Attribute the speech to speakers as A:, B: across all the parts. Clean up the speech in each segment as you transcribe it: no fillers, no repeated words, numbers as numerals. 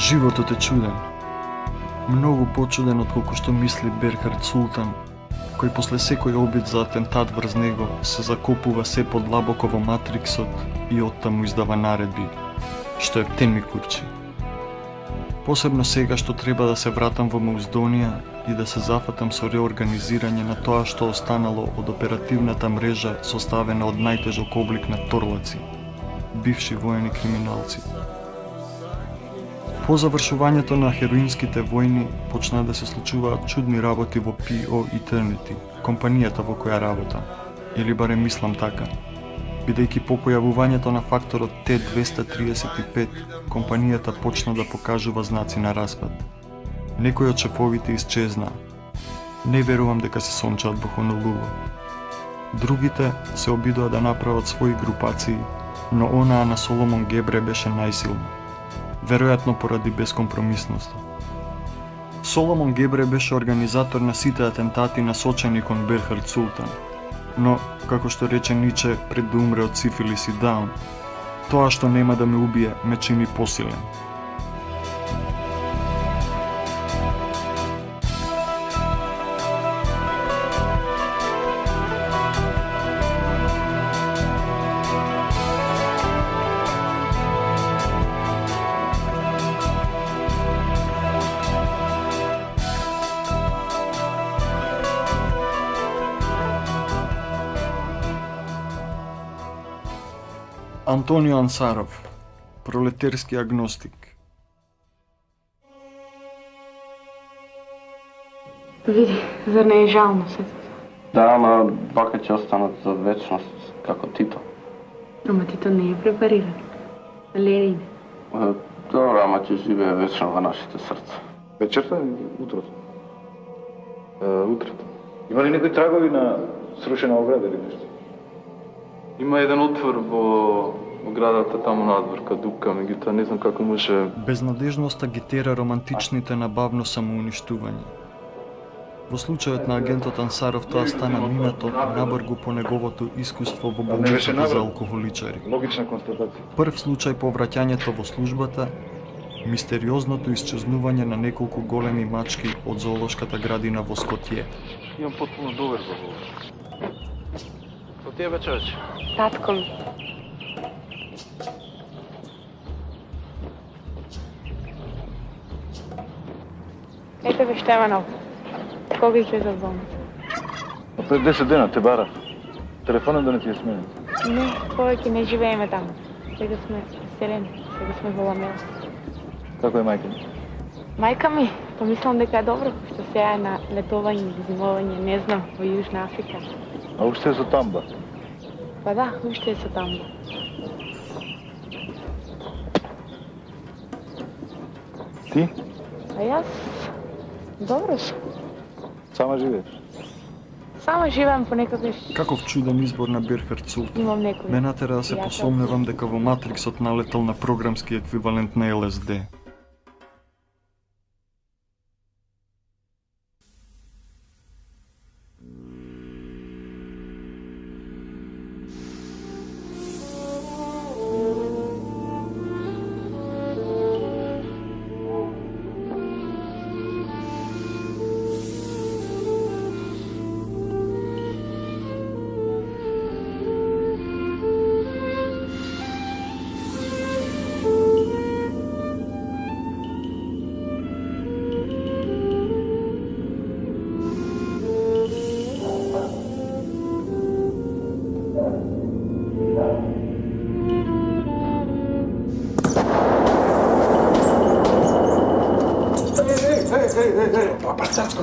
A: Животот е чуден. Многу почуден од колку што мисли Берхард Султан, кој после секој обид за атентат врз него се закопува се подлабоко во матриксот и оттаму издава наредби, што ептен ми купчи. Посебно сега што треба да се вратам во Мауздонија и да се зафатам со реорганизирање на тоа што останало од оперативната мрежа составена од најтежок облик на торлаци, бивши воени криминалци. По завршувањето на хероинските војни почна да се случуваат чудни работи во P.O. Eternity, компанијата во која работам, или барем мислам така. Бидејќи по појавувањето на факторот Т-235, компанијата почна да покажува знаци на распад. Некои од шефовите исчезнаа. Не верувам дека се сончаат во Хонолулу. Другите се обидоа да направат своји групации, но онаа на Соломон Гебре беше најсилна. Веројатно поради безкомпромисноста. Соломон Гебре беше организатор на сите атентати насочени кон Берхард Султан, но, како што рече Ниче пред да умре од сифилис и даун, тоа што нема да ме убие ме чини посилен. Антонио Ансаров, пролетерски агностик.
B: Види, зар не е жално сето?
C: Да, ама бака ќе останат за вечност, како Тито.
B: Ама Тито не е препариран. Ленин.
C: Добро, ама ќе живее вечно во нашите срца.
D: Вечерта или утрото? Утрото. Има ли некои трагови на срушена ограда или нешто?
E: Има еден отвор во оградата таму надвор, кај дупка, меѓутоа не знам како може...
A: Безнадежноста ги тера романтичните на бавно самоуништување. Во случајот на агентот Ансаров тоа стана минато набргу по неговото искуство во болницата за алкохоличари.
D: Логична констатација.
A: Прв случај по враќањето во службата, мистериозното исчезнување на неколку големи мачки од зоолошката градина во Скотје.
E: Имам потпуно доверба во ова. Со тебе, човече?
B: Татко ми. Ете бе Штеванов, кога излезе од болница?
D: Пред 10 дена те барав. Телефонот да не ти е сменен.
B: Не, повеќе не живееме таму. Сега сме селени, сега сме во Ламела.
D: Како е мајка ми?
B: Мајка ми, помислам дека е добро, што сега е на летовање и зимовање, не знам, во Јужна Африка.
D: А уште е со тамба.
B: Па да, уште е со тамба.
D: Ти?
B: А јас? Добро сум.
D: Сама живееш?
B: Само живеам понекогаш.
A: Каков чуден избор на Берхард Султан.
B: Имам некои.
A: Ме натера да се посомневам дека во Матриксот налетел на програмски еквивалент на ЛСД.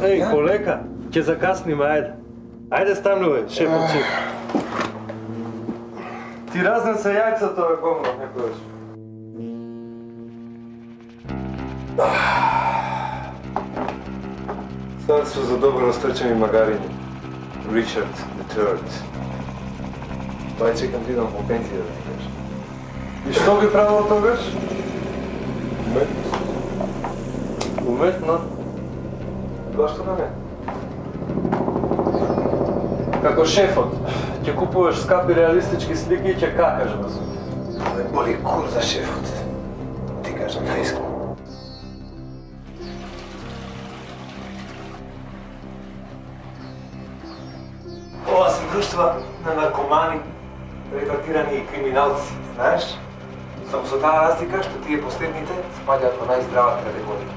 F: Еј, колека, ќе закасниме, ајде. Ајде станувај, шефот шеф. Ти разнеса јајцата, бе, комро, некојаш. Царство за добро настрчени магариња. Ричард III. Тоа чекам да идам по пензија, да ти кажа. И што би правил тогаш? Уметност. Уметно? Зашто да не? Како шефот, ќе купуваш скапи реалистички слики и ќе какаш во суд.
D: Ме боли кур за шефот. Ти кажам наискрено.
F: društva na narkomani, rekrutirani kriminalci, znaš? Samo so ta razlika, što tije posljednite spadjat u najzdravije kategorije.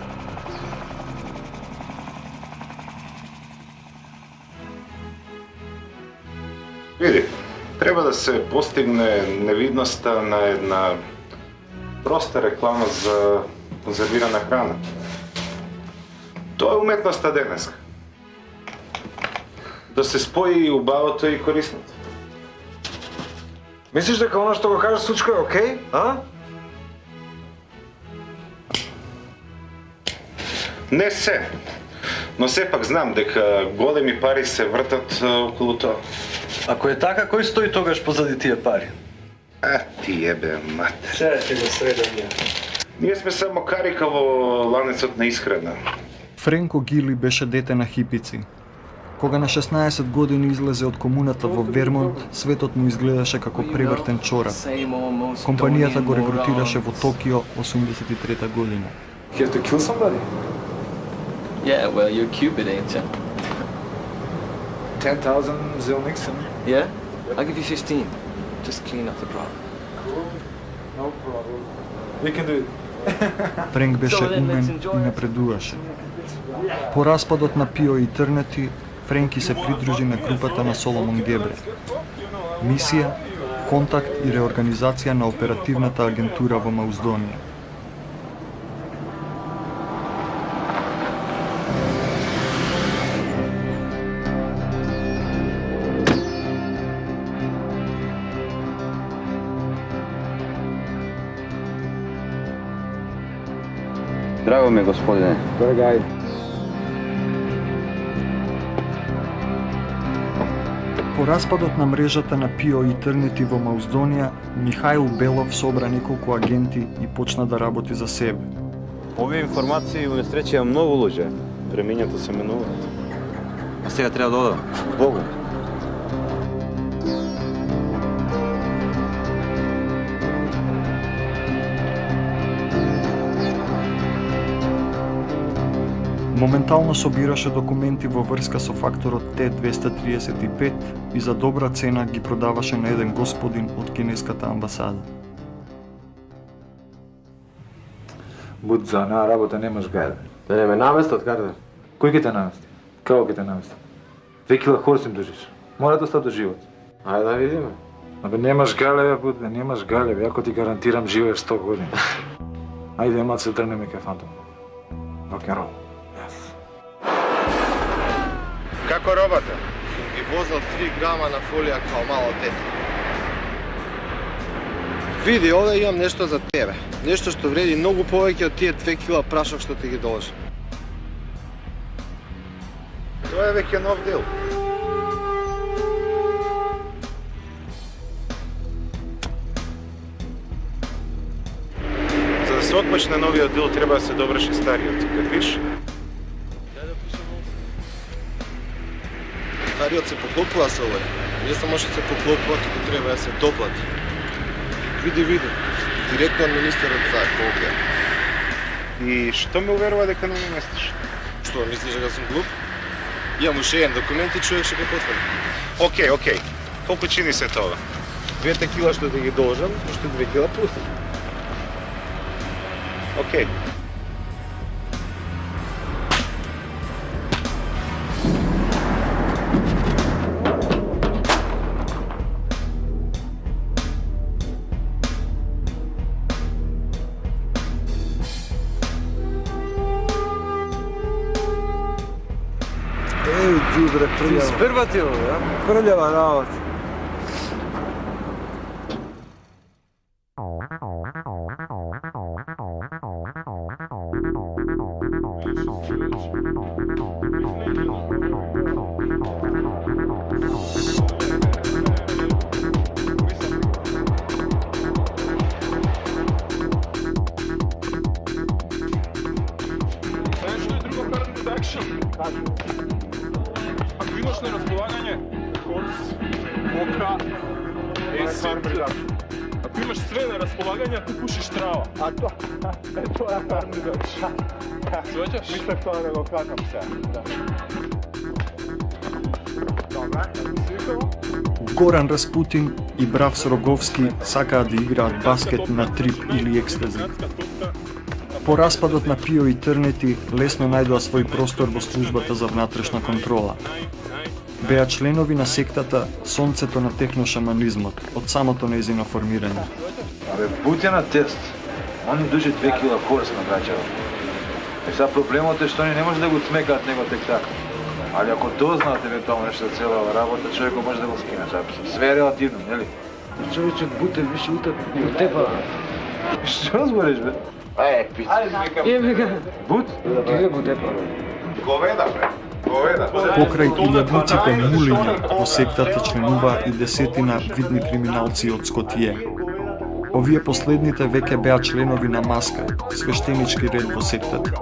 G: Vidi, treba da se postigne nevidnosna jedna prosta reklama za konzervirana hrana. To je umetnosta deneska. Da se spoji u bavoto i korisnite.
F: Misliš da kao ono što ga kaže Sučko je okej, a?
G: Не се. Но сепак знам дека големи пари се вртат околу тоа.
H: Ако е така, кој стои тогаш позади тие пари?
G: Ти ебе, мате.
H: Сега ќе го средам ја.
G: Ние сме само карика во ланецот на исхрана.
A: Френко Гили беше дете на хипици. Кога на 16 години излезе од комуната во Вермонт, светот му изгледаше како превртен чорап. Компанијата го регрутираше во Токио 83 година.
F: You have to kill somebody?
H: Yeah, well, you're Cupid, ain't you?
F: 10,000 Zilnix and...
H: Yeah? I'll give you 15. Just clean up the problem.
F: No problem. We can do it.
A: Френк беше умен и напредуваше. По распадот на Пио Итернити, Френки се придружи на групата на Соломон Гебре. Мисија, контакт и реорганизација на оперативната агентура во Мауздонија.
C: Драго ми е, господине.
F: Дорогай.
A: По распадот на мрежата на Пио Итернити во Мауздонија, Михаил Белов собра неколку агенти и почна да работи за себе.
I: Овие информации унесреќија многу луѓе. Премињата се менуваат. А сега треба да одам. Богу.
A: Моментално собираше документи во врска со факторот Т-235 и за добра цена ги продаваше на еден господин од кинеската амбасада.
F: Буд за една работа немаш гајле.
C: Да не ме наместат, каде?
F: Кој ќе те намести? Како ќе те намести? 2 кила хорс им дожиш. Мора да остат до живот.
C: Ајде да видиме.
F: Абе немаш гале, бе, Буд, бе, немаш гале, бе, ако ти гарантирам живееш 100 години. Ајде, ема се тргнеме кај Фантом. Рок-н-рол.
G: Како робата?
I: Ги возел 3 грама на фолија као мало дете. Види, овде имам нешто за тебе. Нешто што вреди многу повеќе од тие 2 кила прашок што ти ги должи.
G: Тоа е веќе нов дел. За да се отпочне новиот дел треба да се доврши стариот. Кадвиш?
I: Стариот се поклопува со овој. Не само што се поклопува, туку треба да се доплати. Види. Директно од министерот за екологија.
G: И што ме уверува дека не ме местиш?
I: Што, мислиш дека сум глуп? Имам уште еден документ и човек ќе го потврди.
G: Океј. Колку чини се тоа?
I: 2 кила што ти ги должам, уште 2 кила плюс.
G: Океј.
F: Еј, ти бре, прљава.
I: Ти спербатил, да?
F: Прљава работа.
E: Ако имаш на разполагање хорс, мокра, ако имаш све на разполагање, ти пушиш трава.
F: А тоа е кандидат.
E: Свеќаш?
F: Мислев тоа да го кажам сега. Добре, да си викаво?
A: Горан Распутин и Бравс Роговски сакаат да играат баскет на трип или екстази. По распадот на Пио и Трнети лесно најдоа свој простор во службата за внатрешна контрола. Беа членови на сектата сонцето на техношаманизмот од самото нејзино формирање.
D: Абе, будь на тест. Он им дужи 2 кила корист на граđava. И сега проблемот е што они не може да го смекаат него тек така. Али ако дознаат евентуално нешто за цела ова работа, човекот може да го скине. Све е релативно, нели? Човечек буте више утат и од тебе. Што збориш, бе? Пич. Бут? Ти го депа.
G: Говеда, бе. Говеда.
A: Покрај илјадниците мулиња во сектата членува и десетина видни криминалци од Скотие. Овие последните веќе беа членови на Маска, свештенички ред во сектата.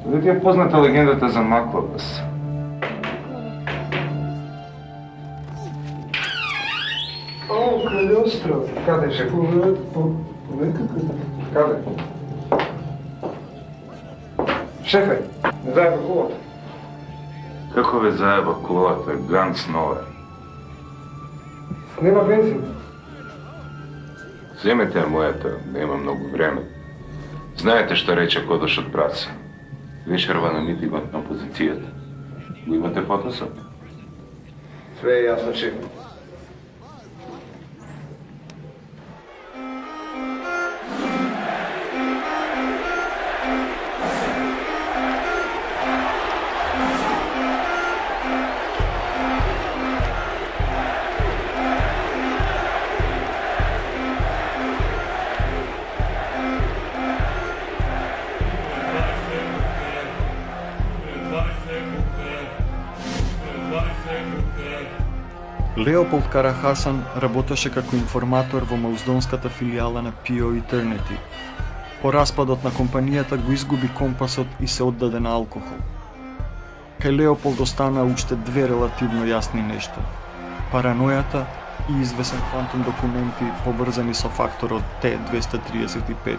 D: Дали ти е позната легендата за Маклабас? О, кралјостро! Каде ще? Каде? Шефе, не заеба колата.
J: Како ве заеба колата? Ганц нове.
D: Нема бензин.
J: Земете ја мојата, нема многу време. Знаете што рече Кодош од праца. Вечерва намитиват на позицијата. Го имате фотосот?
D: Све е јасно, шефе.
A: Леополд Карахасан работеше како информатор во мауздонската филијала на Пио и Трнети. По распадот на компанијата го изгуби компасот и се оддаде на алкохол. Кај Леополд останаа уште две релативно јасни нешта. Паранојата и извесен квантум документи поврзани со факторот Т-235.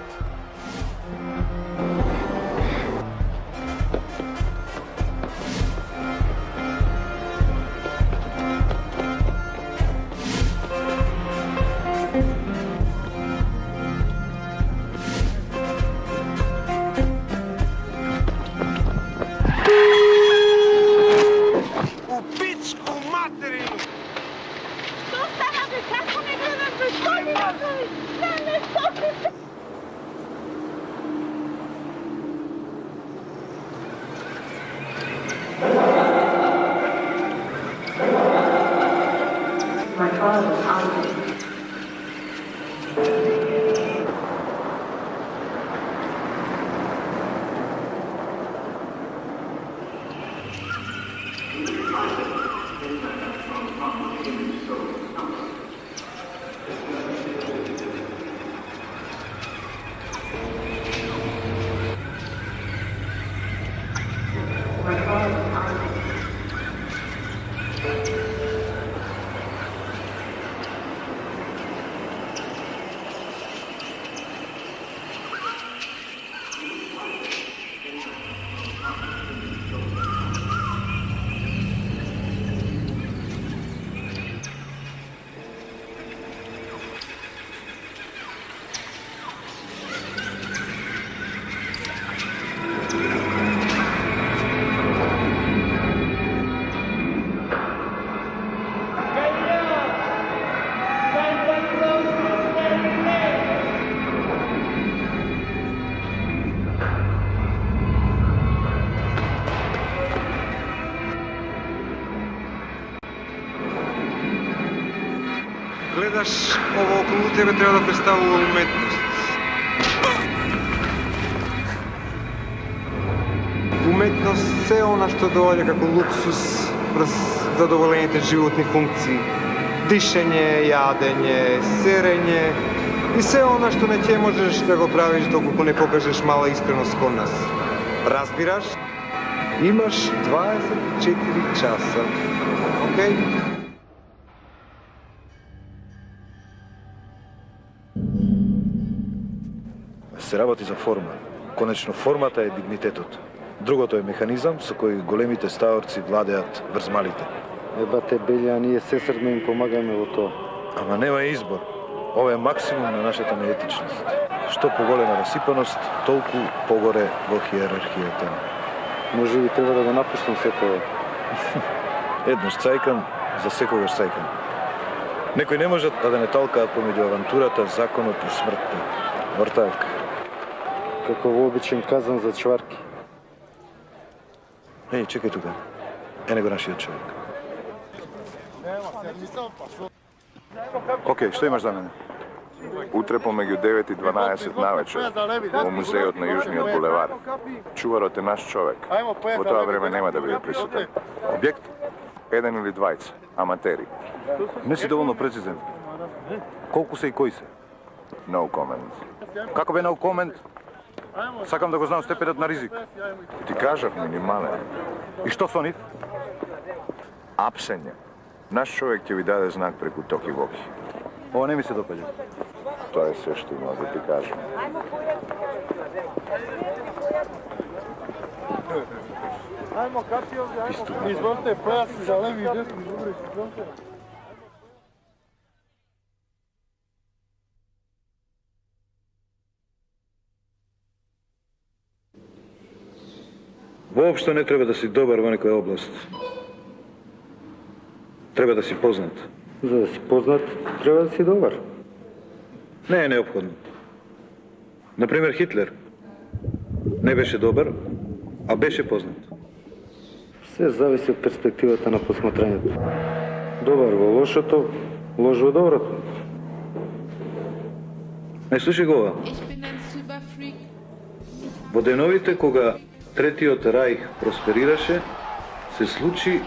K: Гледаш, ова околу тебе треба да представува уметност. Уметност се она што доаѓа како луксус врз задоволените животни функции. Дишење, јадење, серење и се она што не ќе можеш да го правиш доколку не покажеш мала искреност кон нас. Разбираш? Имаш 24 часа. Океј?
D: се работи за форма. Конечно, формата е дигнитетот. Другото е механизам со кој големите стаорци владеат врз малите.
L: Бате Белја, ние сесрдно им помагаме во тоа.
D: Ама нема избор. Ова е максимум на нашата неетичност. Што поголема расипаност, толку погоре во хиерархијата.
L: Може би треба да го напуштам се тоа.
D: Еднаш цајкан, за секогаш цајкан. Некои не можат да не талкаат помеѓу авантурата, законот и смртта. Врталка.
L: Како вообичен казан за чварки.
D: Еј, чекај тука. Ене го нашиот човек. Океј, што имаш за мене?
M: Утре помеѓу 9 и 12 навечер во музејот на Јужниот булевар. Чуварот е наш човек. Во тоа време нема да биде присутен.
D: Објект?
M: Еден или двајца, аматери.
D: Не си доволно прецизен. Колку се и кои се?
M: No comment.
D: Како бе no comment? Сакам да го знам степенот на ризик.
M: Ти кажав минимален.
D: И што со нив?
M: Апсење. Наш човек ќе ви даде знак преку токи воки.
D: Ова не ми се допаѓа.
M: Тоа е се што има да ти кажам.
F: Ajmo, kapi ovdje, ajmo. Izvolite, pojasni za levi i desni, dobro, izvolite.
D: Воопшто не треба да си добар во некоја област. Треба да си познат.
L: За да си познат, треба да си добар.
D: Не е неопходно. Например, Хитлер не беше добар, а беше познат.
L: Се зависи од перспективата на посматрањето. Добар во лошото, лош во доброто.
D: Не слушай го ова. Во деновите кога Третиот рајх просперираше, се случи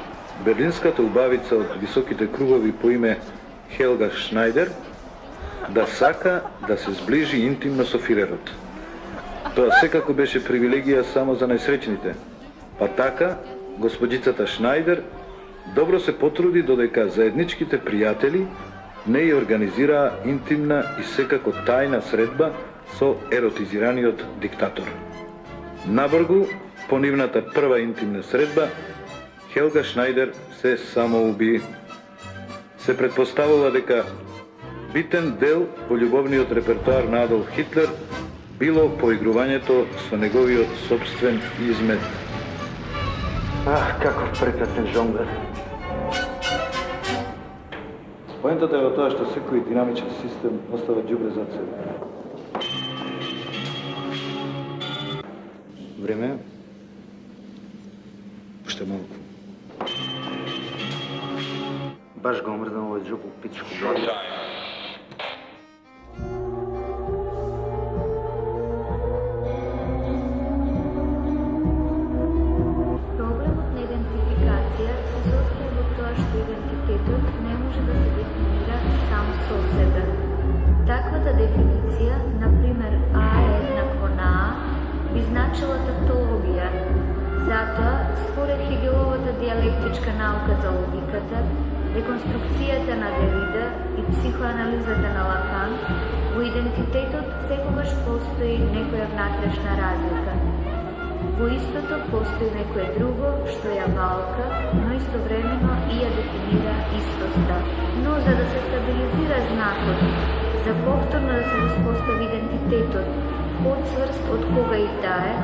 D: берлинската убавица од високите кругови по име Хелга Шнајдер да сака да се зближи интимно со фирерот. Тоа секако беше привилегија само за најсреќните. Па така, господицата Шнајдер добро се потруди додека заедничките пријатели не ја организираа интимна и секако тајна средба со еротизираниот диктатор. Набргу, по нивната прва интимна средба, Хелга Шнајдер се самоуби. Се предпоставува дека битен дел во љубовниот репертоар на Адолф Хитлер било поигрувањето со неговиот собствен измет.
L: Каков прекрасен жонглер.
D: Поентата е во тоа што секој динамичен систем остава ѓубре зад себе. Време? Уште малку.
L: Баш го омрзнам овој жопу пичку.
N: Проблемот на идентификација се состои во тоа што идентитетот не може да се дефинира сам со себе. Таквата дефиниција, например А еднакво на А, би значила тавтологија. Затоа, според Хегеловата диалектичка наука за логиката, деконструкцијата на Дерида и психоанализата на Лакан, во идентитетот секогаш постои некоја внатрешна разлика. Во истото постои некое друго што ја валка, но истовремено и ја дефинира истоста. Но за да се стабилизира знакот, за повторно да се воспостави идентитетот, подсврст од кога и тае,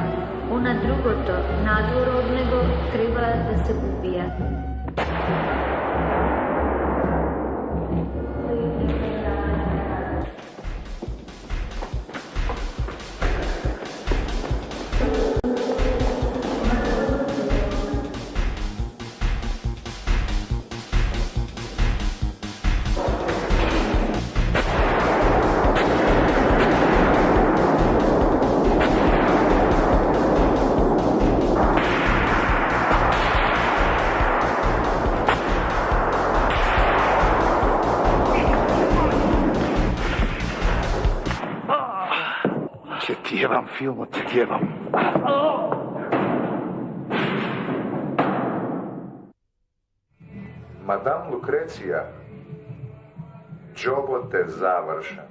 N: она другото, надвор од него, треба да се убија.
D: Филмот ќе јебам.
M: Мадам Лукреција, џобот е завршен.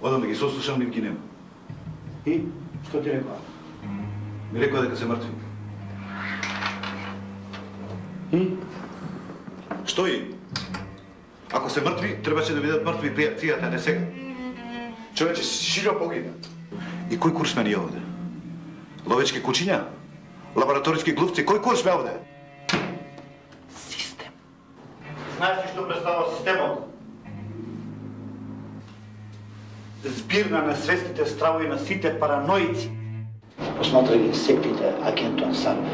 D: Одам да ги сослушам, нив ги нема.
O: И? Што ти рекоа?
D: Ми рекоа дека се мртви.
O: И?
D: Што и? Ако се мртви, требаше да бидат мртви при акцијата, а не сега. Човече, широ погина. И кој курс ме ни овде? Ловечки кучиња? Лабораторијски глупци? Кој курс ме овде?
O: Систем. Знаеш ли што представува системот? Збирна на свестите стравови на сите параноици. Посматрај ги сектите агент Ансаров.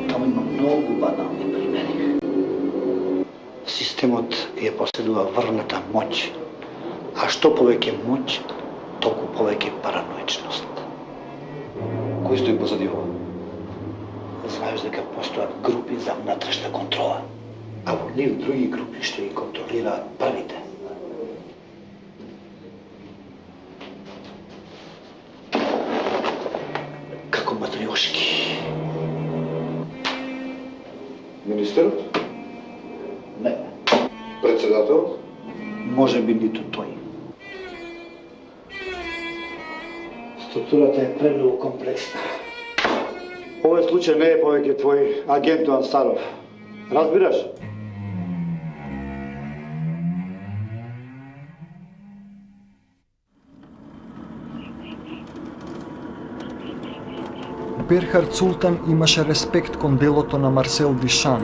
O: Таму има многу банални примери. Системот ја поседува врната моќ. А што повеќе моќ, толку повеќе параноичност.
D: Кој стои позади ова?
O: Знаеш дека постојат групи за внатрешна контрола, а во нив други групи што ги контролираат првите. Како матриошки.
D: Министерот?
O: Не.
D: Председател?
O: Може би ниту тој. Структурата е премногу комплексна. Овој случај не е повеќе твој агент Ансаров. Разбираш?
A: Берхард Султан имаше респект кон делото на Марсел Дишан,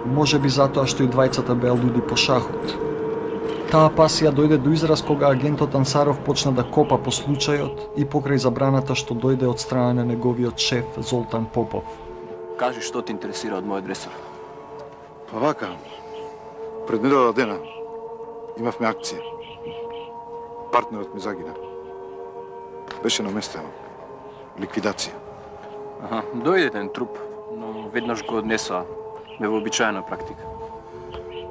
A: можеби затоа што и двајцата беа луди по шахот. Таа пасија дојде до израз кога агентот Ансаров почна да копа по случајот и покрај забраната што дојде од страна на неговиот шеф Золтан Попов.
H: Кажи што те интересира од мојот ресор.
P: Па вака, пред недела дена имавме акција. Партнерот ми загина. Беше наместено. Ликвидација.
H: Аха, дојде ден труп, но веднаш го однесоа. Невообичаена практика.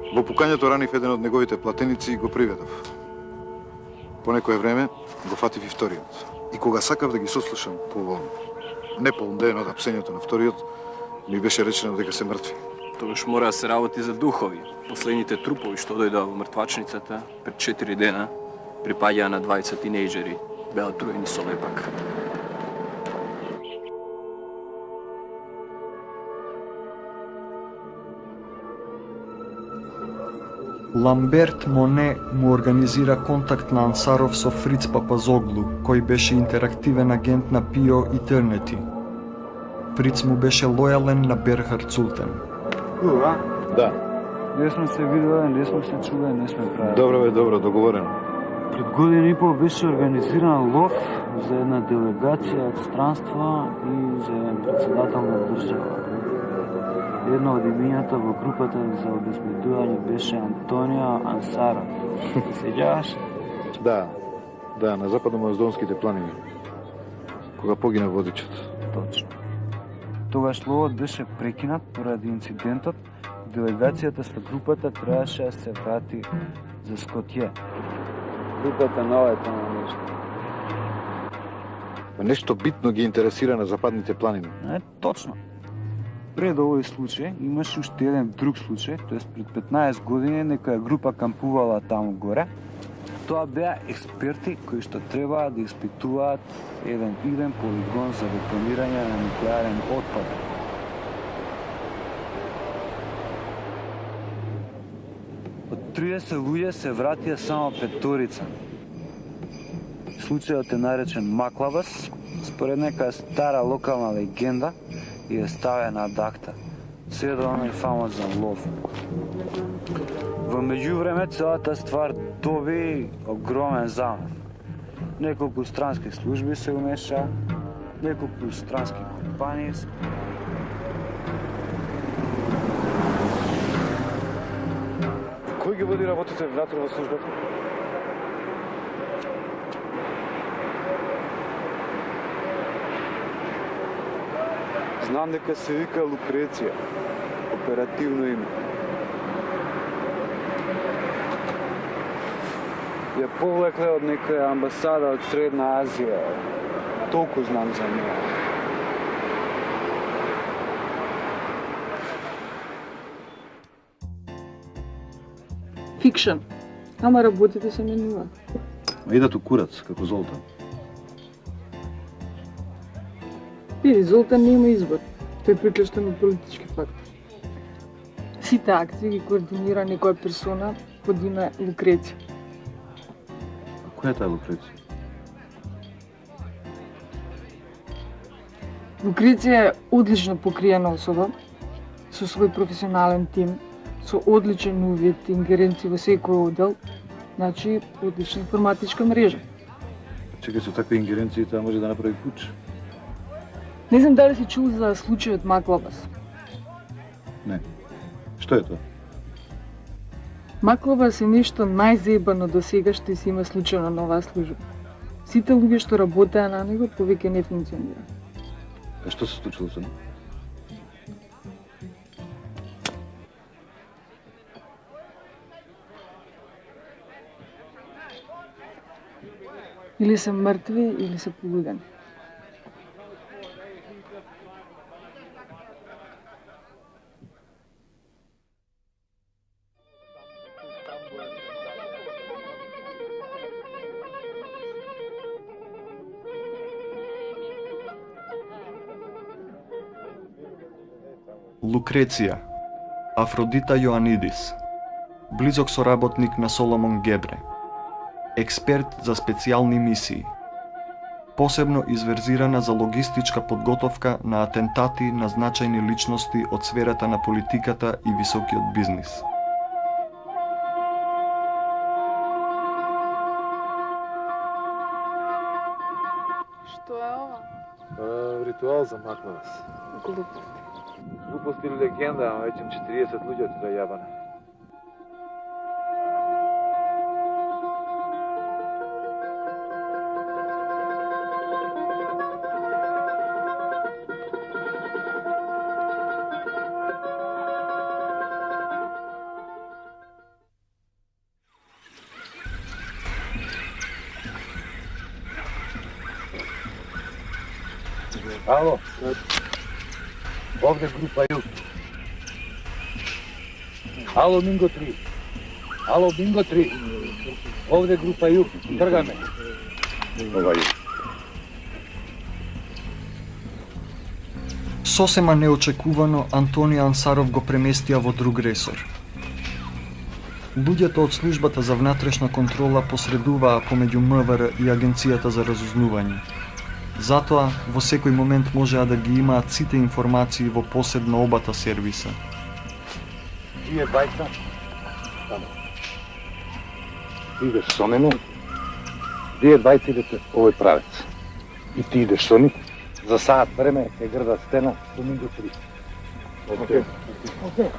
P: Во пукањето ранив еден од неговите платеници и го приведов. По некое време го фатив и вториот. И кога сакав да ги сослушам по неполн ден од апсењето на вториот, ми беше речено дека се мртви.
H: Тогаш мора да се работи за духови. Последните трупови што дојдоа во мртвачницата пред 4 дена припаѓаа на 20 тинејџери. Беа труени со лепак.
A: Ламберт Моне му организира контакт на Ансаров со Фриц Папазоглу, кој беше интерактивен агент на Pio Eternity. Фриц му беше лојален на Берхард Султан.
L: Да. Не сме се видели, не сме се чули, не сме правили.
P: Добро бе, добро, договорено.
L: Пред година и пол беше организиран лов за една делегација од странства и за еден председател на држава. Едно од имињата во групата за обезбедување беше Антонио Ансаров. Се сеќаваш?
P: Да, на западно-маздонските планини. Кога погина водичот.
L: Точно. Тогаш ловот беше прекинат поради инцидентот. Делегацијата со групата требаше да се врати за Скотје. Групата налета на нешто.
P: Нешто битно ги интересира на западните планини.
L: Точно. Пред овој случај имаше уште еден друг случај, тоест пред 15 години некоја група кампувала таму горе. Тоа беа експерти кои што требаа да испитуваат еден иден полигон за депонирање на нуклеарен отпад. Од 30 луѓе се вратија само 5. Случајот е наречен Маклавас, според некоја стара локална легенда, и е ставена ад акта. Се до оној фамозен лов. Во меѓувреме целата ствар доби огромен замав. Неколку странски служби се умеша, неколку странски компании.
P: Кој ги води работите внатре во службата?
L: Знам дека се вика Лукреција. Оперативно име. Ја повлекле од некоја амбасада од Средна Азија. Толку знам за неа.
Q: Фикшн. Ама работите се менува.
P: А идат у курац, како Золтан.
Q: Види, Золтан нема избор. Тој е приклучен од политички фактор. Сите акции ги координира некоја персона под име Лукреција.
P: А која е таа Лукреција?
Q: Лукреција е одлично покриена особа, со свој професионален тим, со одличен увид и ингеренци во секој оддел, значи одлична информатичка мрежа.
P: Чекај, со такви ингеренции таа може да направи пуч?
Q: Не знам дали си чул за случајот Маклабас.
P: Не. Што е тоа?
Q: Маклабас е нешто најзаебано до сега што се има случајно на оваа служба. Сите луѓе што работеа на него повеќе не функционира.
P: А што се случило со него?
Q: Или се мртви, или се полудени.
A: Лукреција, Афродита Јоанидис, близок соработник на Соломон Гебре, експерт за специјални мисии, посебно изверзирана за логистичка подготовка на атентати на значајни личности од сферата на политиката и високиот бизнис.
Q: Што е ова?
D: Ритуал за Маклабас.
Q: Глупости.
D: Глупост или легенда, ама веќе 40 луѓе од таа јабана.
F: Ало, овде група Југ. Ало, Минго 3. Ало, Минго 3. Овде група Југ. Тргаме. Ова Југ.
A: Сосема неочекувано Антонио Ансаров го преместија во друг ресор. Луѓето од службата за внатрешна контрола посредуваа помеѓу МВР и Агенцијата за разузнавање. Затоа, во секој момент можеа да ги имаат сите информации во посед на обата сервиса.
F: Тие двајца, тамо. Ти идеш со мене, тие двајца идете овој правец. И ти идеш со нив, за саат време ќе грда стена со Минго 3. Океј. Океј.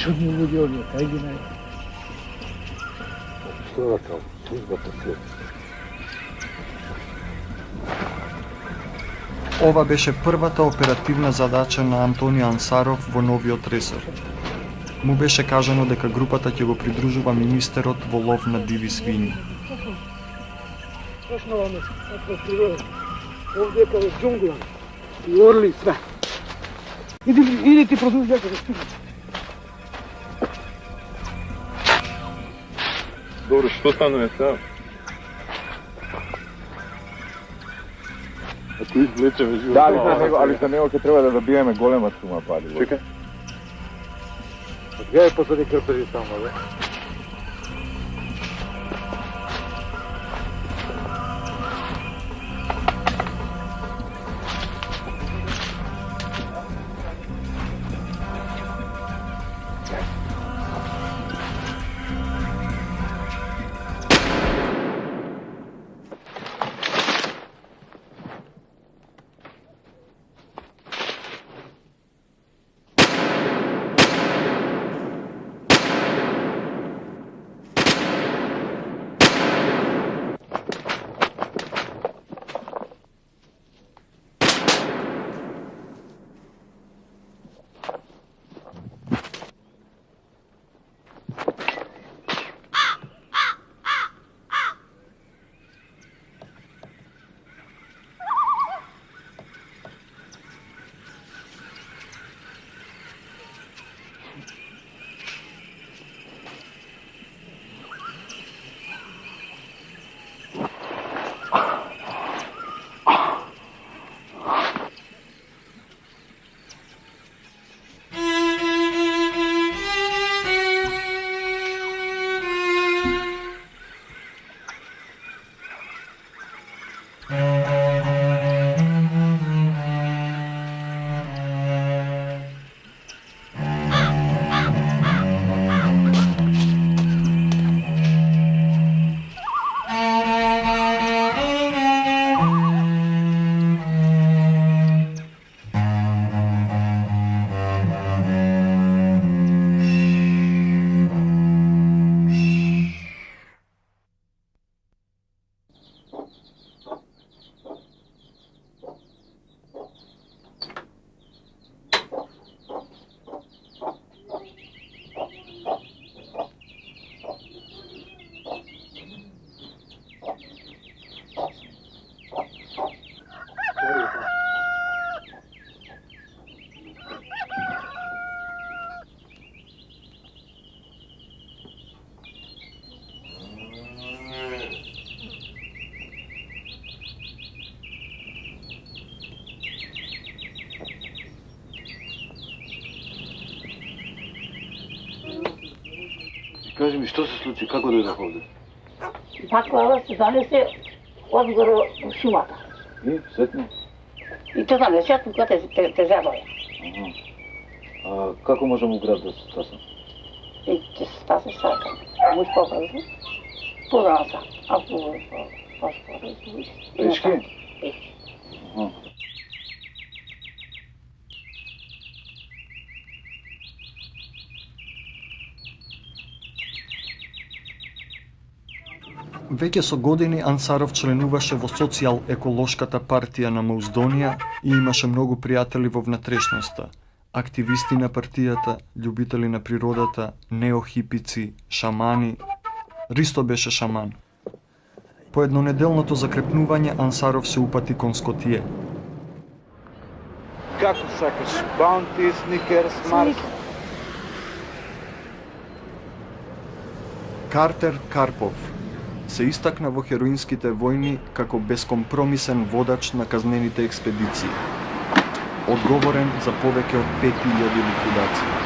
F: Чудни луѓе овие, кај ги најде? Што е тоа? Службата се.
A: Ова беше првата оперативна задача на Антонио Ансаров во новиот ресор. Му беше кажано дека групата ќе го придружува министерот во лов на диви свињи.
R: Точно ова место, таква природа. Овде е каде џунгла и орли све. Иди ти продолжи дека го стигнеш.
E: Добро, што станува сега? Ако извлечеме живот.
M: Да, али за него ќе треба да добиеме голема сума пари.
F: Чекај. Гледај позади крпежи само, бе.
E: Кажи ми, што се случи? Како дојдох овде?
O: Tako se donese odgoro u šumata.
E: И, сетно?
O: I to donese kога te zavоje.
E: А како можам у град да се спасам?
O: I će se spasiti sada. Muž popravi. Podala sam. A
E: Peške? Аха.
A: Веќе со години Ансаров членуваше во социјал-еколошката партија на Мауздонија и имаше многу пријатели во внатрешноста. Активисти на партијата, љубители на природата, неохипици, шамани. Ристо беше шаман. По еднонеделното закрепнување Ансаров се упати кон Скотие.
S: Како сакаш? Баунти, Сникерс, Марс?
A: Картер Карпов се истакна во хероинските војни како бескомпромисен водач на казнените експедиции. Одговорен за повеќе од 5000 ликвидации.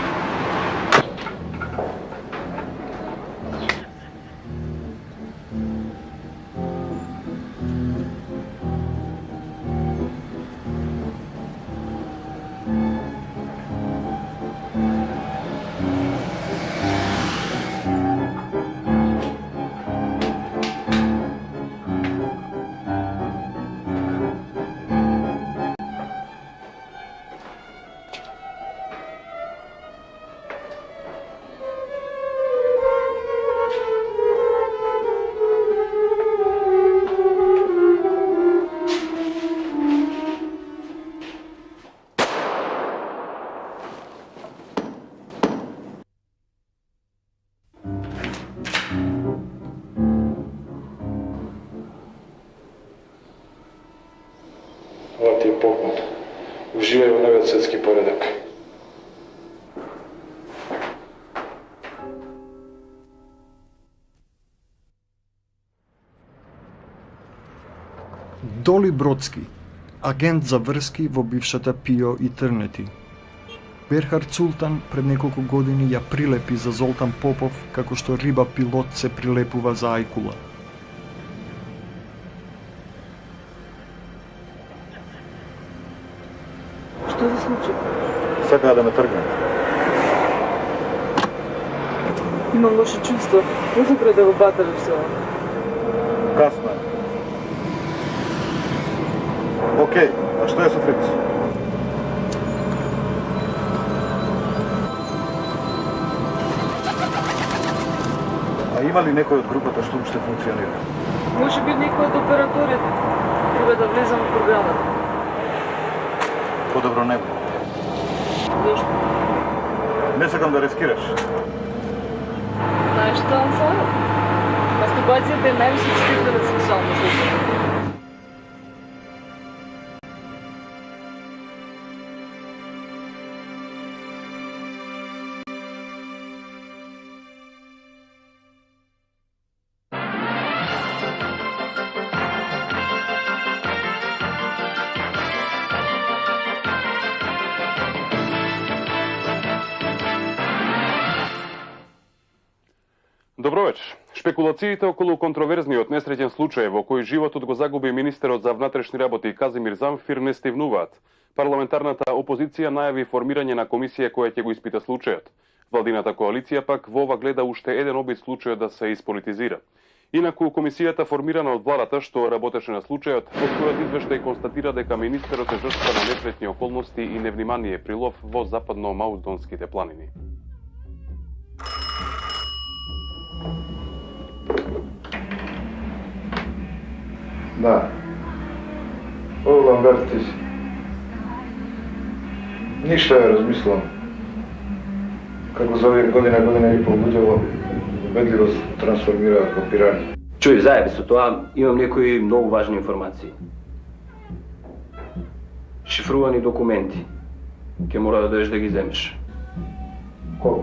M: Ова ти е поклон. Уживај во новиот светски поредок.
A: Доли Бродски, агент за врски во бившата Пио Итернити. Берхард Султан пред неколку години ја прилепи за Золтан Попов како што риба пилот се прилепува за ајкула.
Q: Што се случи?
P: Сакаа да ме тргнат.
Q: Имам лошо чувство. Може пред да го батариш се.
P: Касно е. Океј, а што е со Фриц? А има ли некој од групата што уште функционира?
Q: Може би некој од операторите. Треба да влезам во програмата.
P: Подобро не го.
Q: Зошто?
P: Не сакам да рискираш.
Q: Знаеш што, Ансаров? Мастурбацијата е највисокостепена сексуална злоупотреба.
T: Добро вечер. Шпекулациите околу контроверзниот несреќен случај во кој животот го загуби министерот за внатрешни работи Казимир Замфир не стивнуваат. Парламентарната опозиција најави формирање на комисија која ќе го испита случајот. Владината коалиција пак во ова гледа уште еден обид случајот да се исполитизира. Инаку комисијата формирана од владата што работеше на случајот, во својот извештај констатира дека министерот е жртва на несреќни околности и невнимание при лов во западно-мауздонските планини.
M: Да. О, Ламберти. Ништо ја размислам. Како за овие година и пол луѓе убедливо се трансформираат во пирани.
H: Чуј, заеби со тоа, имам некои многу важни информации. Шифрувани документи. Ке мора да дојдеш да ги земеш.
M: Кога?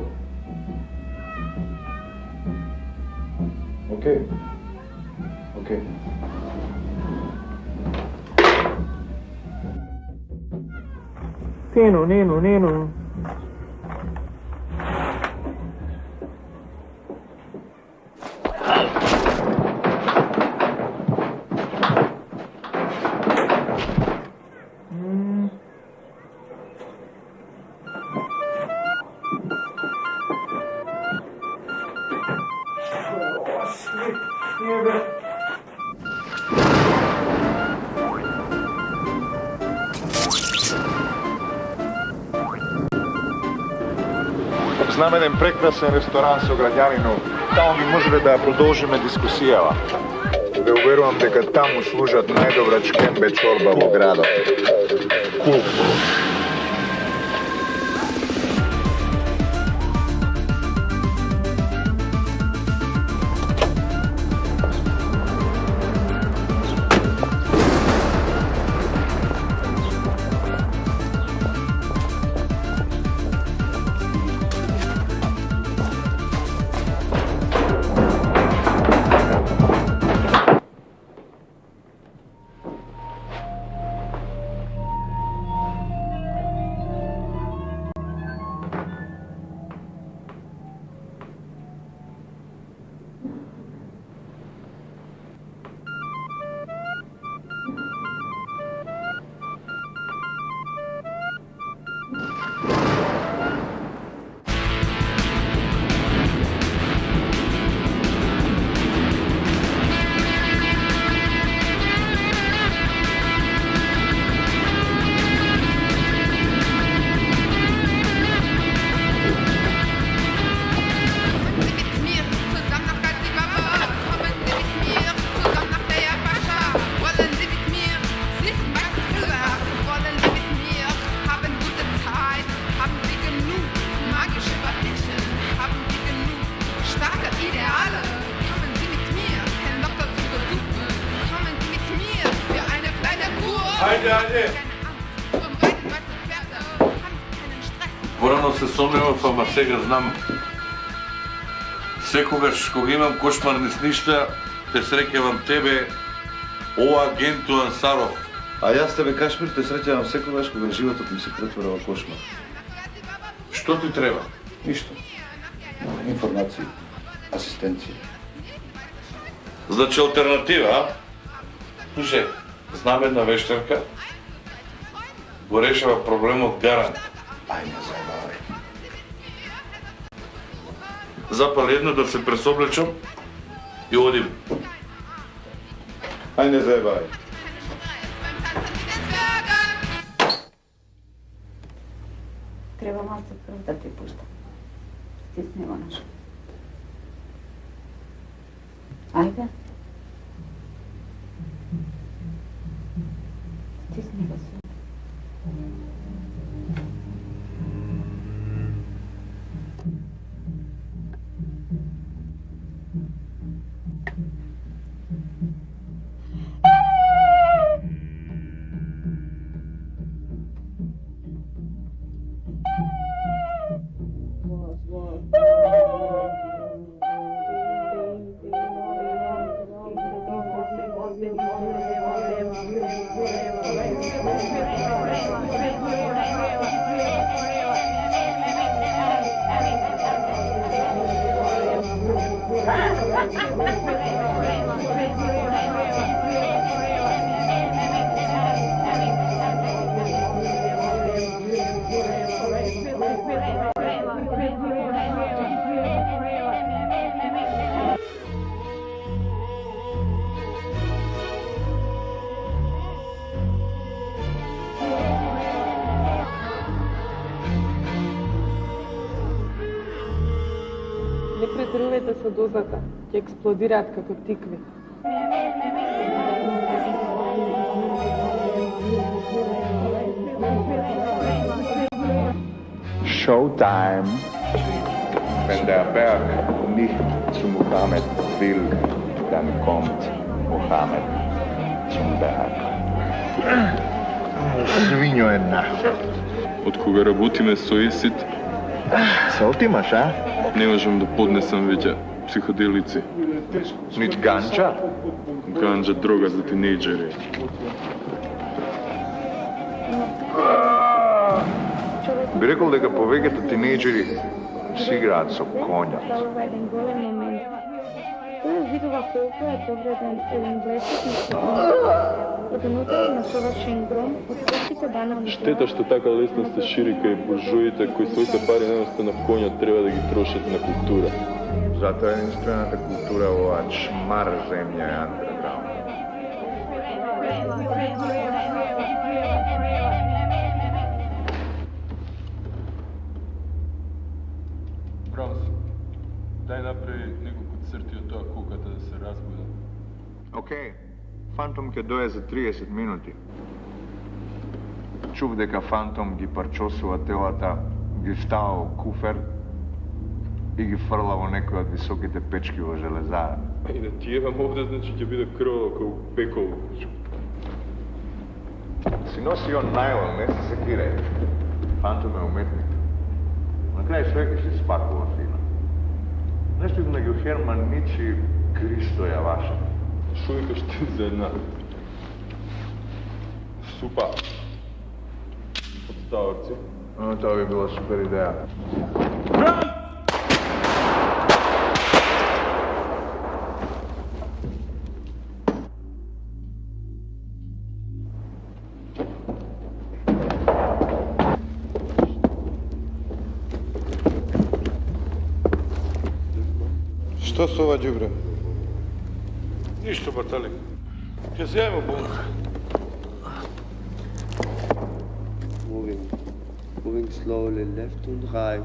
M: Океј. Океј.
R: Neno.
M: Знам еден прекрасен ресторан со граѓанинов. Таму би можеле да ја продолжиме дискусијава. Ве уверувам дека таму служат најдобра чкембе чорба во градот. Кулко.
U: Порано се сомневав, ама сега знам. Секогаш кога имам кошмарни сништа, те среќавам тебе, о агенту Ансаров.
D: А јас тебе, Кашмир, те среќавам секогаш кога животот ми се претвора во кошмар.
U: Што ти треба?
D: Ништо. Информации, асистенција.
U: Значи алтернатива, а? Слушај, знам една вештарка, го решава проблемот гарант.
D: Ај, не заебавај.
U: Запали едно да се пресоблечам и одим.
D: Ај, не заебавај.
V: Треба малце прв да ти пуштам. Стисни го нешто. Ајде. Стисни го се.
Q: Не претрувате со дозата, ќе експлодираат како тикви.
M: Showtime. Wenn der Berg nicht zu Mohammed will, dann kommt Mohammed zum Berg. Свињо една.
E: Од кога работиме со ЕСИД,
M: се отимаш, а?
E: Не можам да поднесам веќе психоделици.
M: Нит ганџа?
E: Ганџа дрога за тинејџери.
M: Би рекол дека повеќето тинејџери си играат со коњот.
V: Той видува колку е повреден еден блестетник потонутел на совршен гром од светските банални.
E: Штета што така лесно се шири кај буржуите кои своите пари наместо на коња треба да ги трошат на култура.
M: Затоа единствената култура ова чмар земја е андерграунд.
E: Право си. Дај направи неколку црти од тоа куката да се разбуда.
M: Океј, Фантом ќе дое за 30 минути. Чув дека Фантом ги парчосува телата, ги става во куфер и ги фрла во некој од високите печки во железара.
E: И да ти евам овде, значи ќе биде крво како пекол.
M: Си носи он најлон, не се секирај. Фантом е уметник. На крај свеќе си спакува фина. Нешто измеѓу Херман Нич и Кристо Јавашев.
E: Шо викаш ти за една? Супа. Од ставарци.
M: Тоа би била супер идеја.
P: Што со ова ѓубре?
U: Ништо, батали. Ќе се јавиме болка.
B: Moving slowly left and right,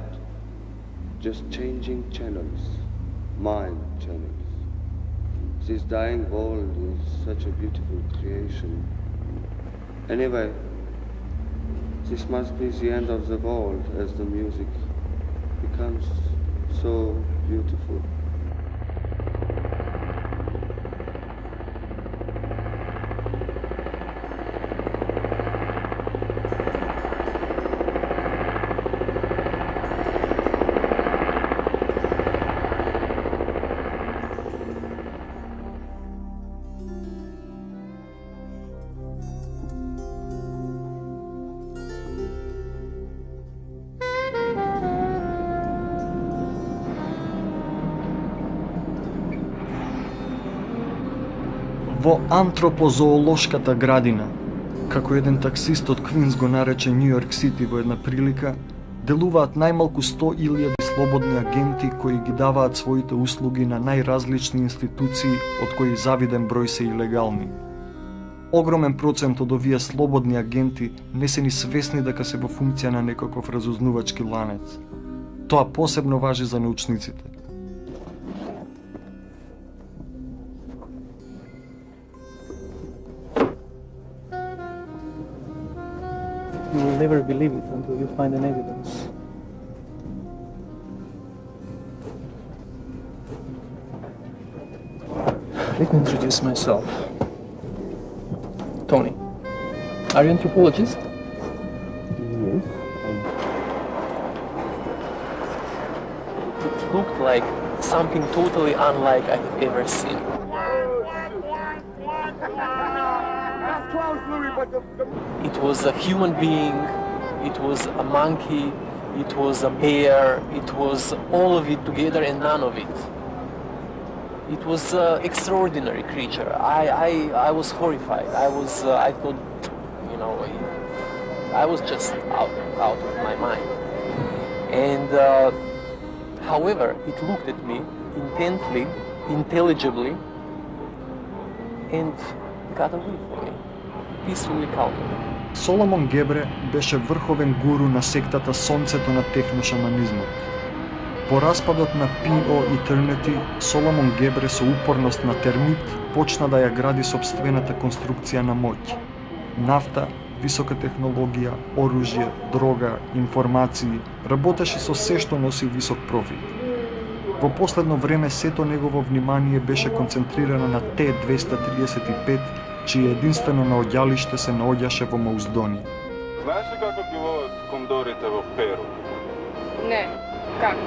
B: just changing channels, mind channels. This dying world is such a beautiful creation. Anyway, this must be the end of the world as the music becomes so beautiful.
A: Во антропозоолошката градина, како еден таксист од Квинс го нарече Нью Йорк Сити во една прилика, делуваат најмалку 100.000 слободни агенти кои ги даваат своите услуги на најразлични институции, од кои завиден број се илегални. Огромен процент од овие слободни агенти не се ни свесни дека се во функција на некаков разузнувачки ланец. Тоа посебно важи за научниците.
C: You will never believe it until you find an evidence. Let me introduce myself. Tony. Are you an anthropologist?
B: Yes.
C: It looked like something totally unlike I have ever seen. It was a human being, it was a monkey, it was a bear, it was all of it together and none of it. It was an extraordinary creature. I was horrified. I thought, you know, I was just out of my mind. And however, it looked at me intently, intelligibly, and got away from me. Peacefully calmly.
A: Соломон Гебре беше врховен гуру на сектата Сонцето на техношаманизмот. По распадот на P.O. Eternity, Соломон Гебре со упорност на термит почна да ја гради собствената конструкција на моќ. Нафта, висока технологија, оружје, дрога, информации, работеше со се што носи висок профит. Во последно време сето негово внимание беше концентрирано на Т-235, чие единствено наоѓалиште се наоѓаше во Мауздони.
E: Знаеш ли како ги ловат кондорите во Перу?
Q: Не, како?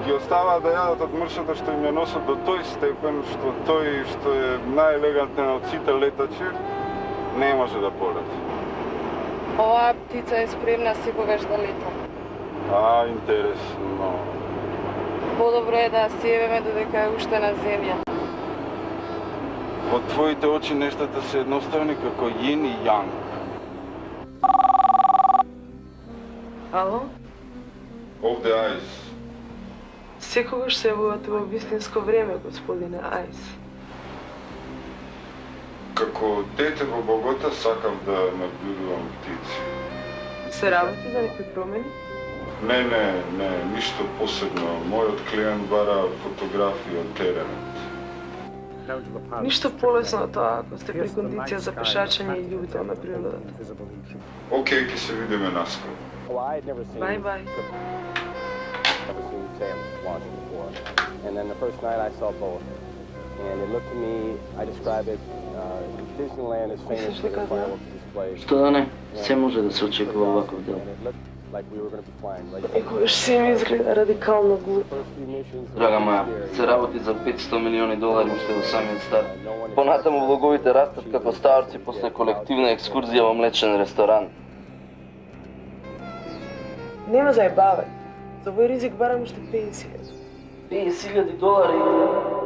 E: Ги оставаат да јадат од мршата што им ја носат до тој степен што тој што е најелегантен од сите летачи не може да полети.
Q: Оваа птица е спремна секогаш да лета.
E: Интересно.
V: Подобро е да сиевеме додека е уште на земја.
E: Во твоите очи нештата се едноставни како јин и јанг.
V: Ало?
E: Овде Ајс.
V: Секогаш се явувате во вистинско време, господине Ајс.
E: Како дете во Богота сакам да наблюдувам птици.
V: Се работи за некои промени?
E: Не, ништо посебно. Мојот клиент бара фотографии од теренот.
V: Ништо полесно од тоа ако сте при кондиција за пешачење и љубител на природата.
E: Океј, ќе се видиме наскоро.
V: Bye.
G: Never seen Sam launching before. And then the first night I saw both. And it looked to me, I describe it, Disneyland is famous for their fireworks displays.
I: Што да не, се може да се очекува оваков дел.
G: Like we were going to be flying right
V: Некогаш се ми изгледа радикално глупо.
I: Драга моја, се работи за $500 милиони уште до самиот старт. Понатаму влоговите растат како старци после колективна екскурзија во млечен ресторан.
V: Нема заебавај. За овој ризик барам уште $50,000.
I: $50,000?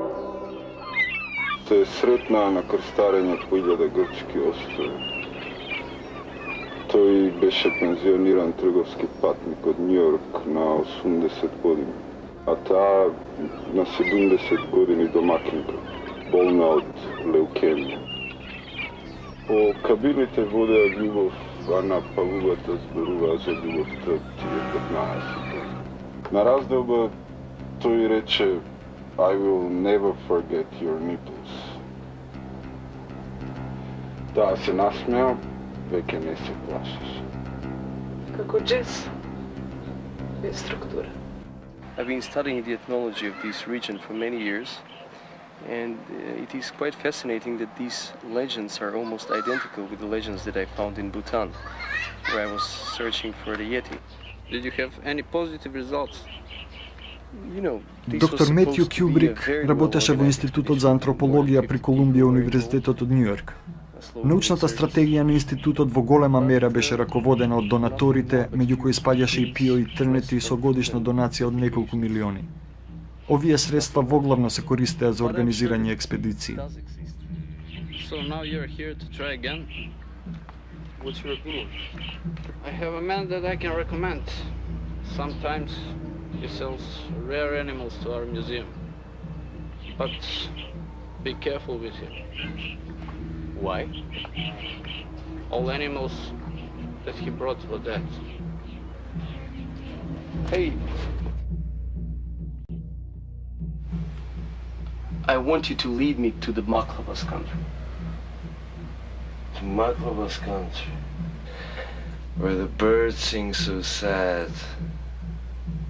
E: Се сретнаа на крстарење по 1000 грчки острови. Тој беше пензиониран трговски патник од Њујорк на 80 години, а таа на 70 години домакинка, болна од леукемија. По кабините водеа љубов, а на палубата зборуваа за љубовта тие 15. На разделба тој рече I will never forget your nipples. Таа се насмеа, веќе не се плашиш.
V: Како джез, без структура.
H: I've been studying the ethnology of this region for many years, and it is quite fascinating that these legends are almost identical with the legends that I found in Bhutan, where I was searching for the Yeti. Did you have any positive results?
A: Доктор Метју Кјубрик работеше во Институтот за антропологија при Колумбија Универзитетот од Њујорк. Научната стратегија на институтот во голема мера беше раководена од донаторите, меѓу кои спаѓаше и Пио Итернити со годишна донација од неколку милиони. Овие средства воглавно се користеа за организирање експедиции.
W: So now you're here to try again?
H: What's your opinion?
W: I have a man that I can recommend. Sometimes he sells rare animals to our museum. But be careful with him.
H: Why?
W: All animals that he brought were dead.
H: Hey! I want you to lead me to the Maklavas country.
X: To Maklavas country, where the birds sing so sad,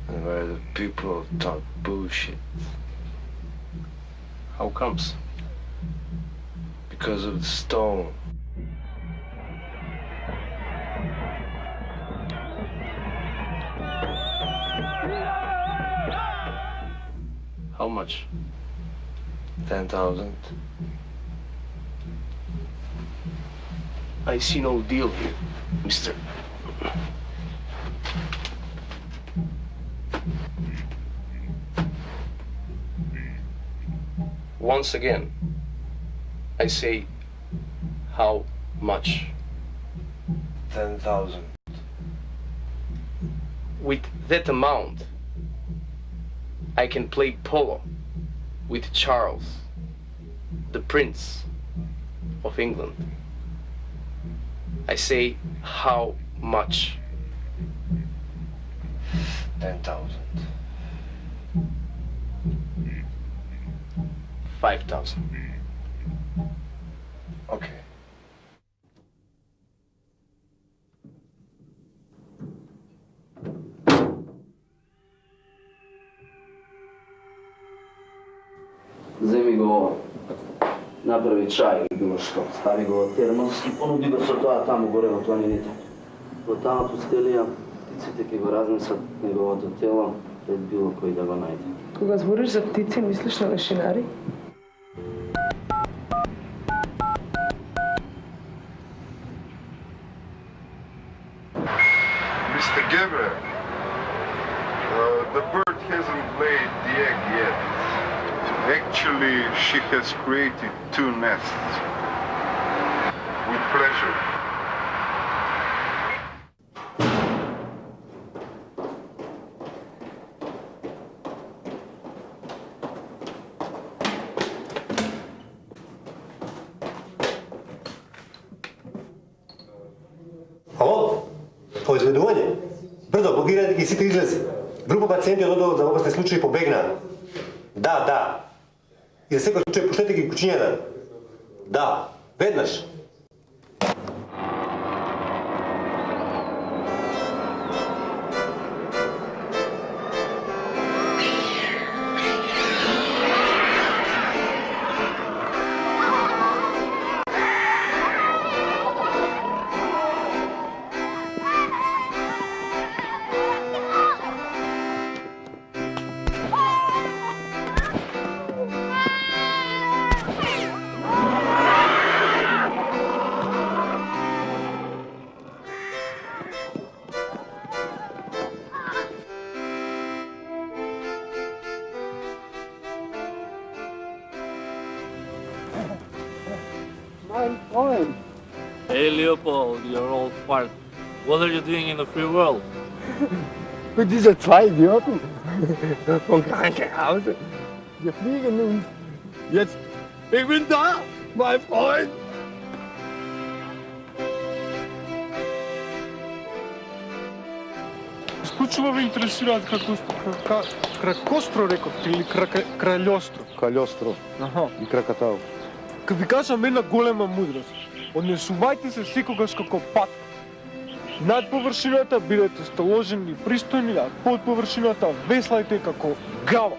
X: and where the people talk bullshit.
H: How comes?
X: Because of the stone.
H: How much?
X: 10,000.
H: I see no deal here, mister. Once again, I say, how much?
X: 10,000.
H: With that amount, I can play polo with Charles, the Prince of England. I say, how much?
X: 10,000.
H: 5,000.
X: Okay.
I: Земи го ова. Направи чај или било што. Стави го во термос и понуди го со тоа таму горе во планините. Во таму стелија птиците ќе го разнесат неговото тело пред било кој да го најде.
V: Кога збориш за птици, мислиш на лешинари?
E: Mr. Gabriel, the bird hasn't laid the Actually, she has created 2 nests. With pleasure.
J: Ало? Произведување? Брзо, блокирајте ги сите излези. Група пациенти од одделот за опасни случаи побегнаа. Да. И за секој случај пуштете ги кучињата. Да, веднаш.
R: I'm fine.
K: Hey Leopold, you're all fart. What are you doing in the free world?
R: Mit dieser 2 Idioten vom Krankenhaus. Wir fliegen nun. Jetzt, ich bin da, mein Freund. Исклучиво ме интересираат кракостро реков или кралјостро.
F: Калјостро.
R: Аха.
F: И Кракатау.
R: Ка ви кажам една голема мудрост. Однесувајте се секогаш како патка. Над површината бидете столожени, пристојни, а под површината веслајте како гава.